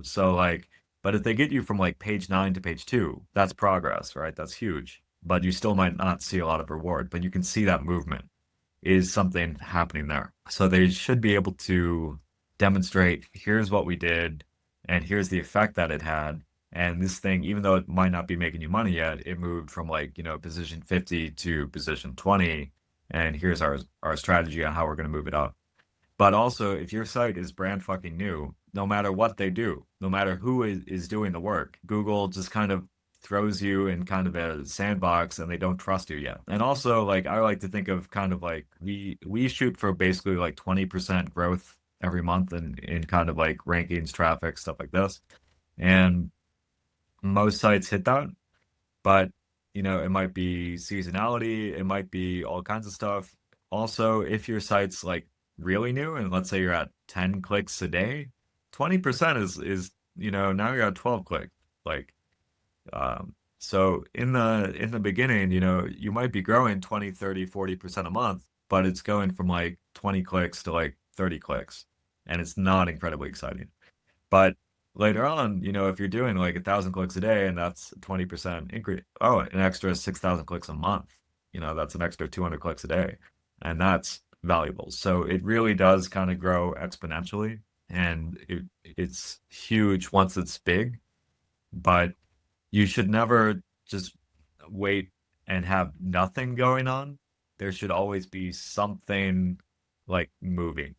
so like, but if they get you from like page 9 to page 2, that's progress, right? That's huge. But you still might not see a lot of reward, but you can see that movement is something happening there. So they should be able to demonstrate, here's what we did, and here's the effect that it had. And this thing, even though it might not be making you money yet, it moved from like, position 50 to position 20. And here's our strategy on how we're going to move it up. But also, if your site is brand fucking new, no matter what they do, no matter who is doing the work, Google just kind of throws you in kind of a sandbox and they don't trust you yet. And also, like, I like to think of kind of like we shoot for basically like 20% growth every month in kind of like rankings, traffic, stuff like this. And most sites hit that, but it might be seasonality, it might be all kinds of stuff. Also, if your site's like really new and let's say you're at 10 clicks a day, 20% is now you're at 12 clicks. Like, so in the beginning, you might be growing 20, 30, 40% a month, but it's going from like 20 clicks to like 30 clicks, and it's not incredibly exciting. But later on, if you're doing like 1,000 clicks a day and that's 20% increase, oh, an extra 6,000 clicks a month, that's an extra 200 clicks a day, and that's valuable. So it really does kind of grow exponentially. and it's huge once it's big, but you should never just wait and have nothing going on. There should always be something like moving.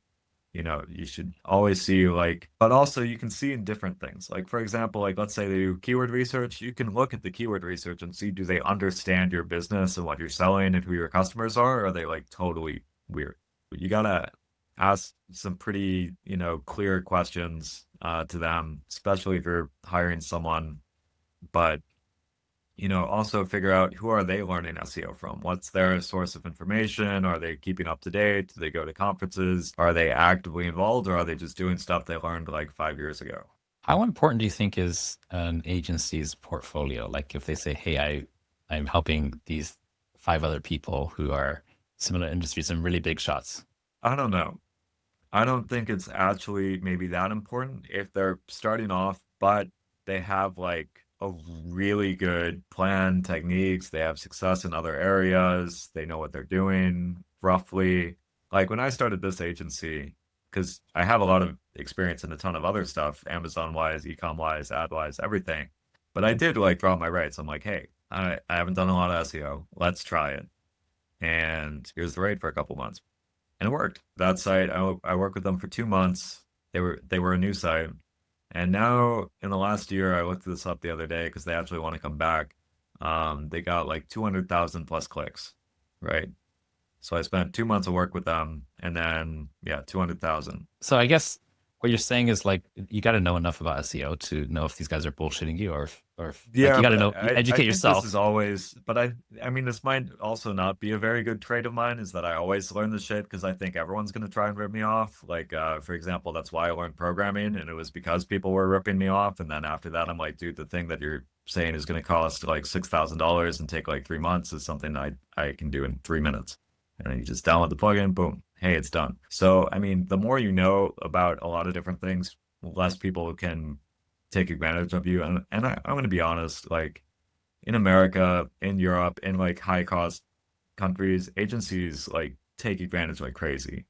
You should always see like, but also you can see in different things. Like, for example, like let's say they do keyword research, you can look at the keyword research and see, do they understand your business and what you're selling and who your customers are? Or are they like totally weird? You gotta ask some pretty, clear questions to them, especially if you're hiring someone. But also figure out, who are they learning SEO from? What's their source of information? Are they keeping up to date? Do they go to conferences? Are they actively involved, or are they just doing stuff they learned like 5 years ago? How important do you think is an agency's portfolio? Like if they say, hey, I'm helping these 5 other people who are similar industries and really big shots. I don't know. I don't think it's actually maybe that important if they're starting off, but they have like a really good plan, techniques, they have success in other areas, they know what they're doing roughly. Like when I started this agency, because I have a lot of experience in a ton of other stuff, Amazon wise, ecom wise, ad wise, everything. But I did like drop my rights. I'm like, hey, I haven't done a lot of SEO. Let's try it. And here's the rate for a couple months, and it worked. That site, I worked with them for 2 months. They were a new site, and now in the last year, I looked this up the other day because they actually want to come back. They got like 200,000 plus clicks, right? So I spent 2 months of work with them, and then yeah, 200,000. So I guess what you're saying is like you got to know enough about SEO to know if these guys are bullshitting you or like you Yeah, got to but know, I educate think this is yourself. always, but I mean, this might also not be a very good trait of mine, is that I always learn the shit because I think everyone's going to try and rip me off. Like, for example, that's why I learned programming, and it was because people were ripping me off. And then after that, I'm like, dude, the thing that you're saying is going to cost like $6,000 and take like 3 months is something I can do in 3 minutes. And then you just download the plugin, boom, hey, it's done. So, I mean, the more you know about a lot of different things, less people can take advantage of you. And I'm going to be honest, like in America, in Europe, in like high cost countries, agencies like take advantage like crazy.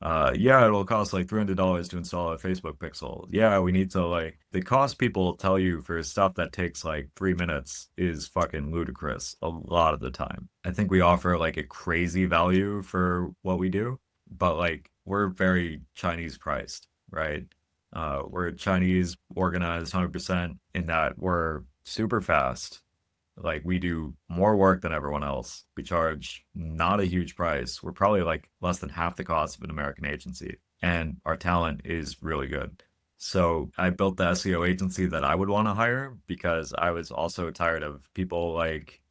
Yeah, it'll cost like $300 to install a Facebook pixel. Yeah, we need to like, the cost people tell you for stuff that takes like 3 minutes is fucking ludicrous a lot of the time. I think we offer like a crazy value for what we do, but like we're very Chinese priced, right? We're Chinese organized 100% in that we're super fast. Like we do more work than everyone else. We charge not a huge price. We're probably like less than half the cost of an American agency, and our talent is really good. So I built the SEO agency that I would want to hire because I was also tired of people like,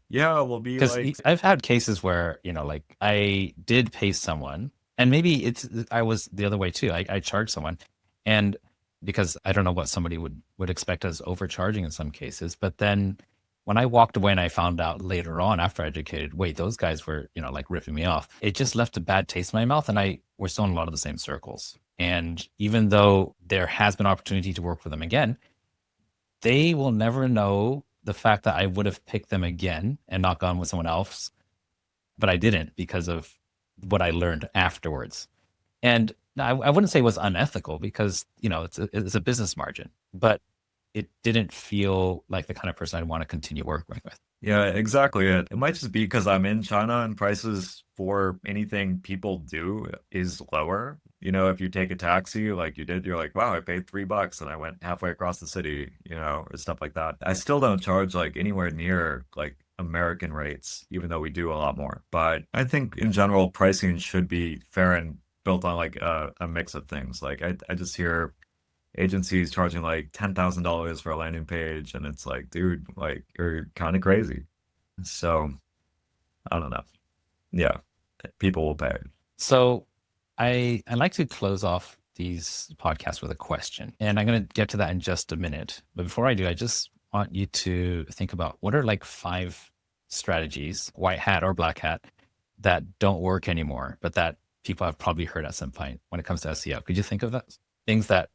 yeah, we'll be Because like, I've had cases where, like I did pay someone and maybe I was the other way too. I charged someone and because I don't know what somebody would expect as overcharging in some cases. But then when I walked away and I found out later on after I educated, wait, those guys were, like ripping me off. It just left a bad taste in my mouth. And we're still in a lot of the same circles. And even though there has been opportunity to work with them again, they will never know the fact that I would have picked them again and not gone with someone else, but I didn't because of what I learned afterwards. And I wouldn't say it was unethical because, it's a business margin, but it didn't feel like the kind of person I'd want to continue working with. yeah, exactly it. It might just be because I'm in China and prices for anything people do is lower. If you take a taxi like you did, you're like, wow, I paid $3 and I went halfway across the city, or stuff like that. I still don't charge like anywhere near like American rates, even though we do a lot more. But I think in general, pricing should be fair and built on like a mix of things. Like I just hear agencies charging like $10,000 for a landing page, and it's like, dude, like you're kind of crazy. So I don't know. Yeah, people will pay. So I like to close off these podcasts with a question, and I'm going to get to that in just a minute. But before I do, I just want you to think about what are like 5 strategies, white hat or black hat, that don't work anymore, but that people have probably heard at some point when it comes to SEO. Could you think of that? Things that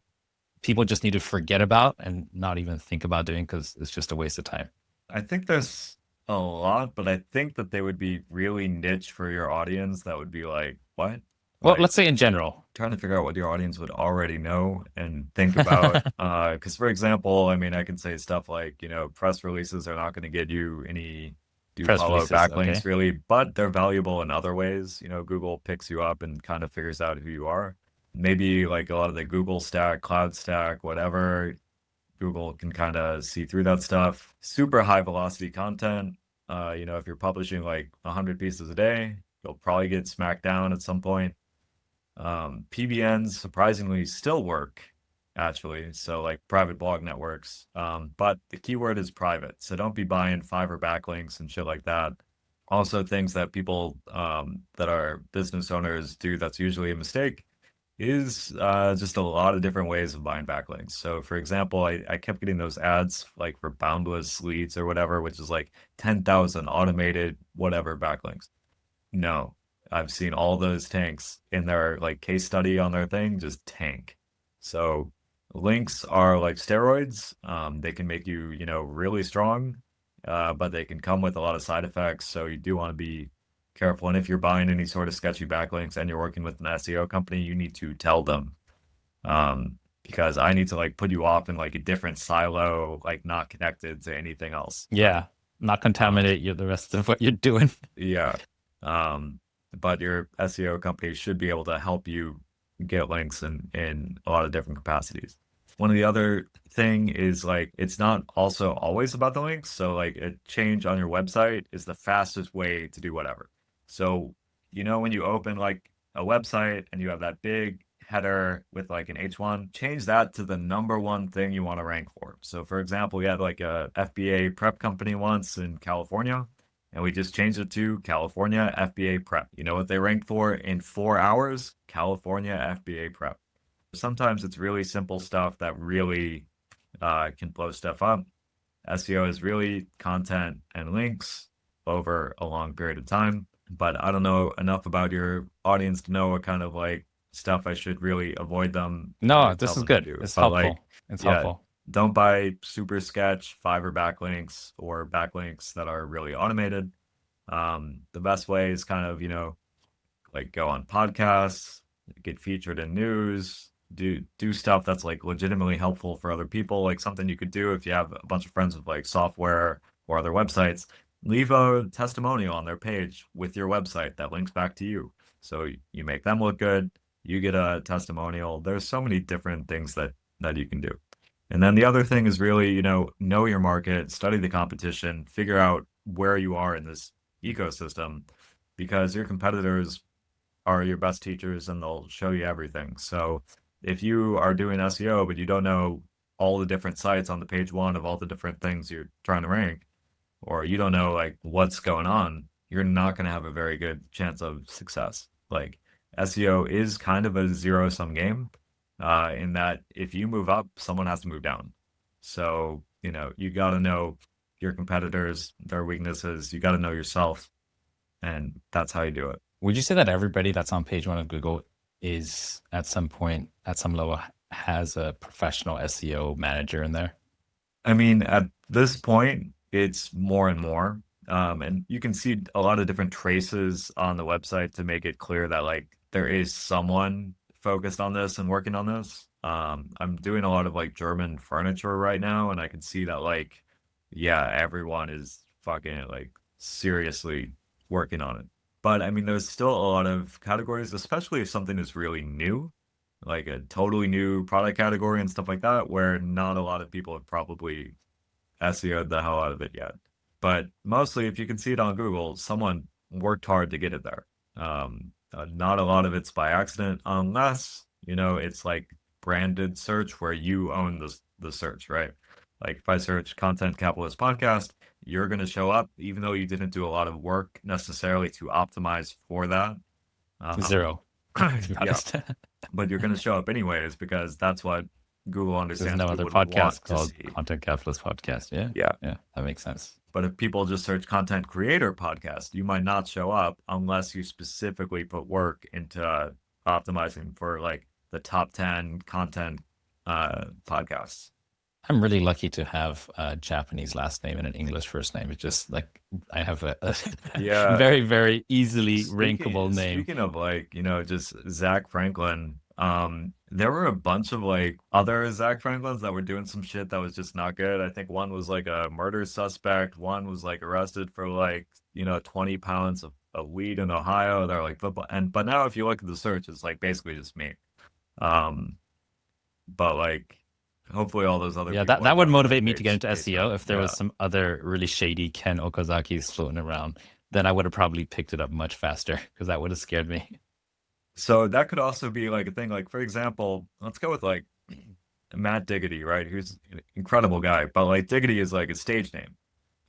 people just need to forget about and not even think about doing because it's just a waste of time. I think there's a lot, but I think that they would be really niche for your audience. That would be like, what? Well, like let's say in general. trying to figure out what your audience would already know and think about. Because for example, I mean, I can say stuff like, press releases are not going to get you any do Press follow releases. Okay. backlinks really, but they're valuable in other ways. Google picks you up and kind of figures out who you are. Maybe like a lot of the Google stack, cloud stack, whatever, Google can kind of see through that stuff. Super high velocity content. If you're publishing like 100 pieces a day, you'll probably get smacked down at some point. PBNs surprisingly still work, actually. So like private blog networks. But the keyword is private. So don't be buying Fiverr backlinks and shit like that. Also, things that people that are business owners do that's usually a mistake is just a lot of different ways of buying backlinks. So for example, I kept getting those ads like for boundless leads or whatever, which is like 10,000 automated whatever backlinks. No, I've seen all those tanks in their like case study on their thing just tank. So links are like steroids. They can make you, really strong, but they can come with a lot of side effects. So you do want to be careful. And if you're buying any sort of sketchy backlinks and you're working with an SEO company, you need to tell them. Because I need to like put you off in like a different silo, like not connected to anything else, right? Yeah. Not Um, contaminate you the rest of what you're doing. Yeah. But your SEO company should be able to help you get links in a lot of different capacities. One of the other thing is like it's not also always about the links. So like a change on your website is the fastest way to do whatever. So when you open like a website and you have that big header with like an H1, change that to the number one thing you want to rank for. So for example, we had like a FBA prep company once in California and we just changed it to California FBA Prep. You know what they ranked for in 4 hours? California FBA Prep. Sometimes it's really simple stuff that really can blow stuff up. SEO is really content and links over a long period of time. But I don't know enough about your audience to know what kind of like stuff I should really avoid them No, or tell this is them to good. do. It's But like, helpful. It's yeah, helpful. don't buy super sketch Fiverr backlinks or backlinks that are really automated. The best way is kind of, like go on podcasts, get featured in news, do stuff that's like legitimately helpful for other people, like something you could do if you have a bunch of friends with like software or other websites. Leave a testimonial on their page with your website that links back to you. So you make them look good, you get a testimonial. There's so many different things that you can do. And then the other thing is really, know your market, study the competition, figure out where you are in this ecosystem because your competitors are your best teachers and they'll show you everything. So if you are doing SEO, but you don't know all the different sites on the page one of all the different things you're trying to rank, or you don't know like what's going on, you're not going to have a very good chance of success. Like SEO is kind of a zero sum game, in that if you move up, someone has to move down. So, you got to know your competitors, their weaknesses, you got to know yourself, and that's how you do it. Would you say that everybody that's on page one of Google is at some point, at some level, has a professional SEO manager in there? I mean, at this point, it's more and more. And you can see a lot of different traces on the website to make it clear that like there is someone focused on this and working on this. I'm doing a lot of like German furniture right now, and I can see that like, yeah, everyone is fucking like seriously working on it. But I mean, there's still a lot of categories, especially if something is really new, like a totally new product category and stuff like that, where not a lot of people have probably SEO'd the hell out of it yet. But mostly, if you can see it on Google, someone worked hard to get it there. Not a lot of it's by accident, unless, it's like branded search where you own the search, right? Like if I search Content Capitalist Podcast, you're going to show up, even though you didn't do a lot of work necessarily to optimize for that. Um, Zero, to be yeah, honest. but you're going to show up anyways because that's what Google There's understands no people other would podcast want to called see. Content Capitalist Podcast. Yeah. Yeah. Yeah. That makes sense. But if people just search content creator podcast, you might not show up unless you specifically put work into optimizing for like the top 10 content podcasts. I'm really lucky to have a Japanese last name and an English first name. It's just like I have a Yeah. very, very easily rankable Speaking name. speaking of like, just Zack Franklin, there were a bunch of like other Zack Franklins that were doing some shit that was just not good. I think one was like a murder suspect, one was like arrested for like, 20 pounds of weed in Ohio. They're like football but now if you look at the search, it's like basically just me. Um, but like hopefully all those other Yeah, people that, are that would running that motivate me to get page into page SEO. now. If there was Yeah. some other really shady Ken Okazakis floating around, then I would have probably picked it up much faster because that would have scared me. So that could also be like a thing. Like for example, let's go with like Matt Diggity, right? Who's an incredible guy, but like Diggity is like a stage name.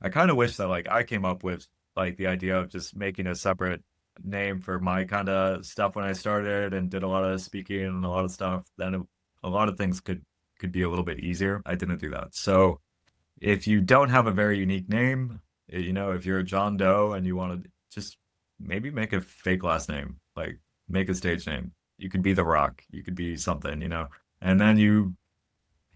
I kind of wish that like I came up with like the idea of just making a separate name for my kind of stuff when I started and did a lot of speaking and a lot of stuff. Then a lot of things could be a little bit easier. I didn't do that. So if you don't have a very unique name, if you're John Doe and you want to just maybe make a fake last name, like make a stage name. You could be The Rock, you could be something, and then you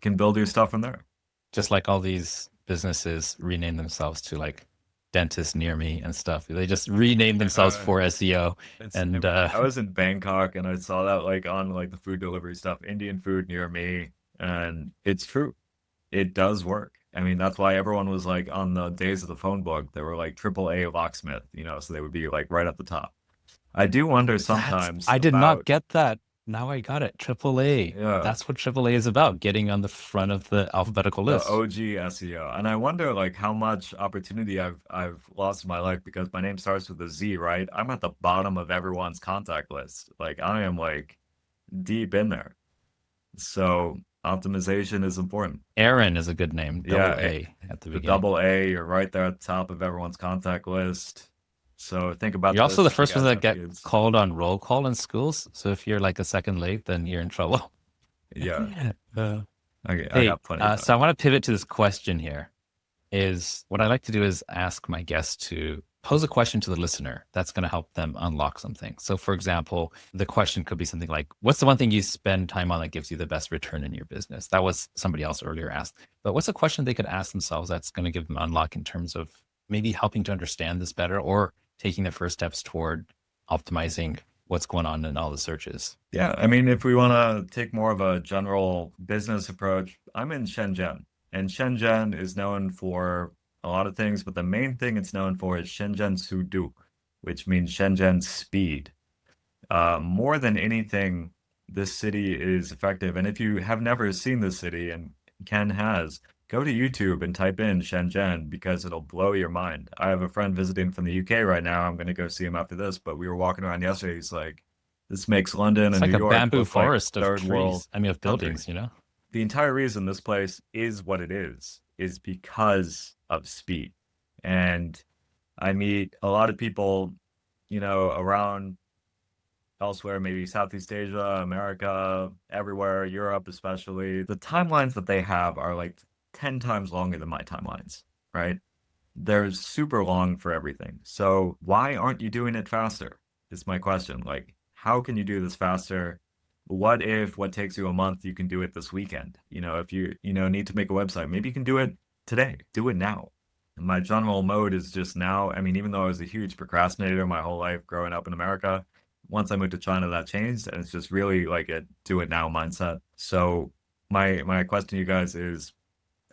can build your stuff from there. Just like all these businesses rename themselves to like dentist near me and stuff. They just rename themselves Uh, for SEO. I And mean, I was in Bangkok and I saw that like on like the food delivery stuff, Indian food near me, and it's true. It does work. I mean, that's why everyone was like on the days of the phone book, they were like AAA locksmith, so they would be like right at the top. I do wonder sometimes I did not about, get that. Now I got it. AAA. yeah, That's what AAA is about, getting on the front of the alphabetical the list. OG SEO. And I wonder like how much opportunity I've lost in my life because my name starts with a Z, right? I'm at the bottom of everyone's contact list. Like I am like deep in there. So optimization is important. Aaron is a good name. Yeah, Double A at the the beginning. double A, you're right there at the top of everyone's contact list. So think about You're also this the if you first one guys that have get kids. called on roll call in schools. So if you're like a second late, then you're in trouble. Yeah, Uh, I hey, got plenty of so I time. want to pivot to this question here. Is what I like to do is ask my guests to pose a question to the listener that's going to help them unlock something. So, for example, the question could be something like, what's the one thing you spend time on that gives you the best return in your business? That was somebody else earlier asked. But what's a question they could ask themselves that's going to give them unlock in terms of maybe helping to understand this better or taking the first steps toward optimizing what's going on in all the searches? Yeah, I mean, if we want to take more of a general business approach, I'm in Shenzhen, and Shenzhen is known for a lot of things, but the main thing it's known for is Shenzhen Sudu, which means Shenzhen speed. More than anything, this city is effective. And if you have never seen this city, and Ken has, go to YouTube and type in Shenzhen because it'll blow your mind. I have a friend visiting from the UK right now. I'm going to go see him after this, but we were walking around yesterday. He's like, this makes London It's and New like a York bamboo look like forest of third world trees. I mean, of country. buildings, you know? The entire reason this place is what it is because of speed. And I meet a lot of people, around elsewhere, maybe Southeast Asia, America, everywhere, Europe especially, the timelines that they have are like 10 times longer than my timelines, right? They're super long for everything. So why aren't you doing it faster? Is my question. Like, how can you do this faster? What if what takes you a month, you can do it this weekend? If you need to make a website, maybe you can do it today. Do it now. And my general mode is just now. I mean, even though I was a huge procrastinator my whole life growing up in America, once I moved to China, that changed, and it's just really like a do it now mindset. So my question to you guys is,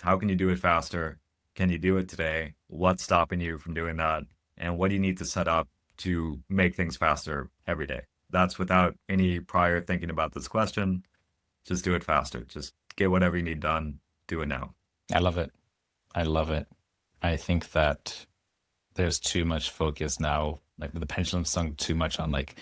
how can you do it faster? Can you do it today? What's stopping you from doing that? And what do you need to set up to make things faster every day? That's without any prior thinking about this question. Just do it faster. Just get whatever you need done. Do it now. I love it. I love it. I think that there's too much focus now, like the pendulum swung too much on like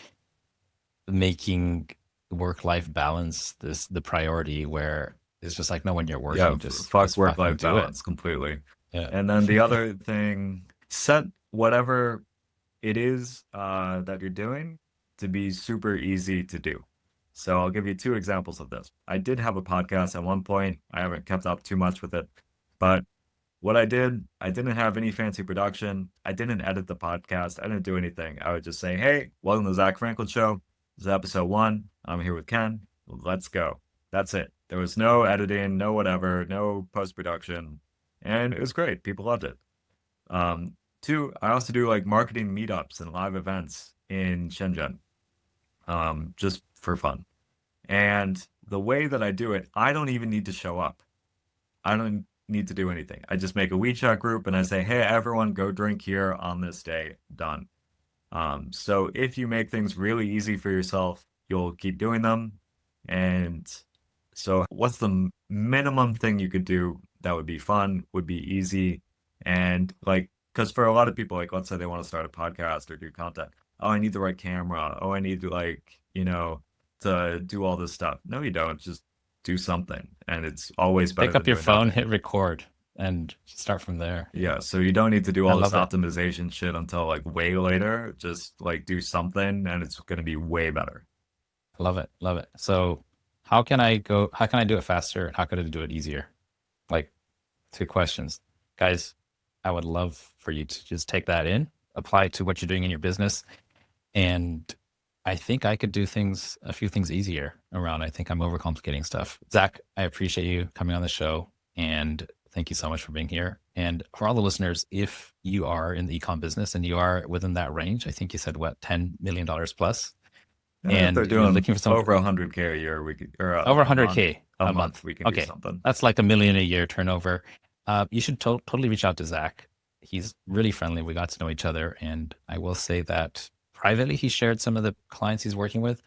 making work-life balance the priority where it's just like, no, when you're Yeah, working, just fuck fucking work-life do it. balance completely. Yeah. And then the other thing, set whatever it is that you're doing to be super easy to do. So I'll give you two examples of this. I did have a podcast at one point. I haven't kept up too much with it, but what I didn't have any fancy production. I didn't edit the podcast. I didn't do anything. I would just say, hey, welcome to the Zack Franklin Show. This is episode 1. I'm here with Ken. Let's go. That's it. There was no editing, no whatever, no post-production, and it was great. People loved it. Two, I also do like marketing meetups and live events in Shenzhen, just for fun. And the way that I do it, I don't even need to show up. I don't need to do anything. I just make a WeChat group and I say, hey, everyone, go drink here on this day. Done. So if you make things really easy for yourself, you'll keep doing them. And so what's the minimum thing you could do that would be fun, would be easy, and like, because for a lot of people, like let's say they want to start a podcast or do content. Oh, I need the right camera. Oh, I need to like, to do all this stuff. No, you don't. Just do something. And it's always better Pick up than your doing phone, nothing. hit record, and start from there. Yeah, so you don't need to do I all this love it. optimization shit until like way later. Just like do something and it's going to be way better. Love it. Love it. So how can I do it faster? And how could I do it easier? Like 2 questions. Guys, I would love for you to just take that in, apply it to what you're doing in your business. And I think I could do a few things easier around. I think I'm overcomplicating stuff. Zach, I appreciate you coming on the show, and thank you so much for being here. And for all the listeners, if you are in the ecom business and you are within that range, I think you said what, $10 million plus, And if they're and you're doing looking for some over 100K a year, we could, or over a month, 100K a month. we can do Okay, something. that's like $1 million a year turnover. You should totally reach out to Zach. He's really friendly. We got to know each other, and I will say that privately, he shared some of the clients he's working with,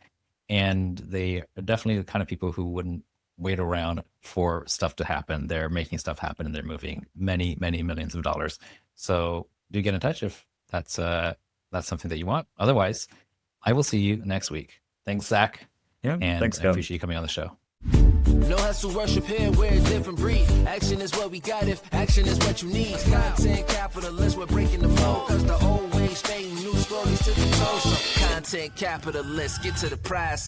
and they are definitely the kind of people who wouldn't wait around for stuff to happen. They're making stuff happen, and they're moving many, many millions of dollars. So do get in touch if that's something that you want. Otherwise, I will see you next week. Thanks, Zach. Yeah, And thanks, I Kevin. appreciate you coming on the show. No hustle, worship here, we're a different breed. Action is what we got if action is what you need. Content capitalists, we're breaking the mold. Cause the old ways fame, new stories to the toe. So content capitalists, get to the prize.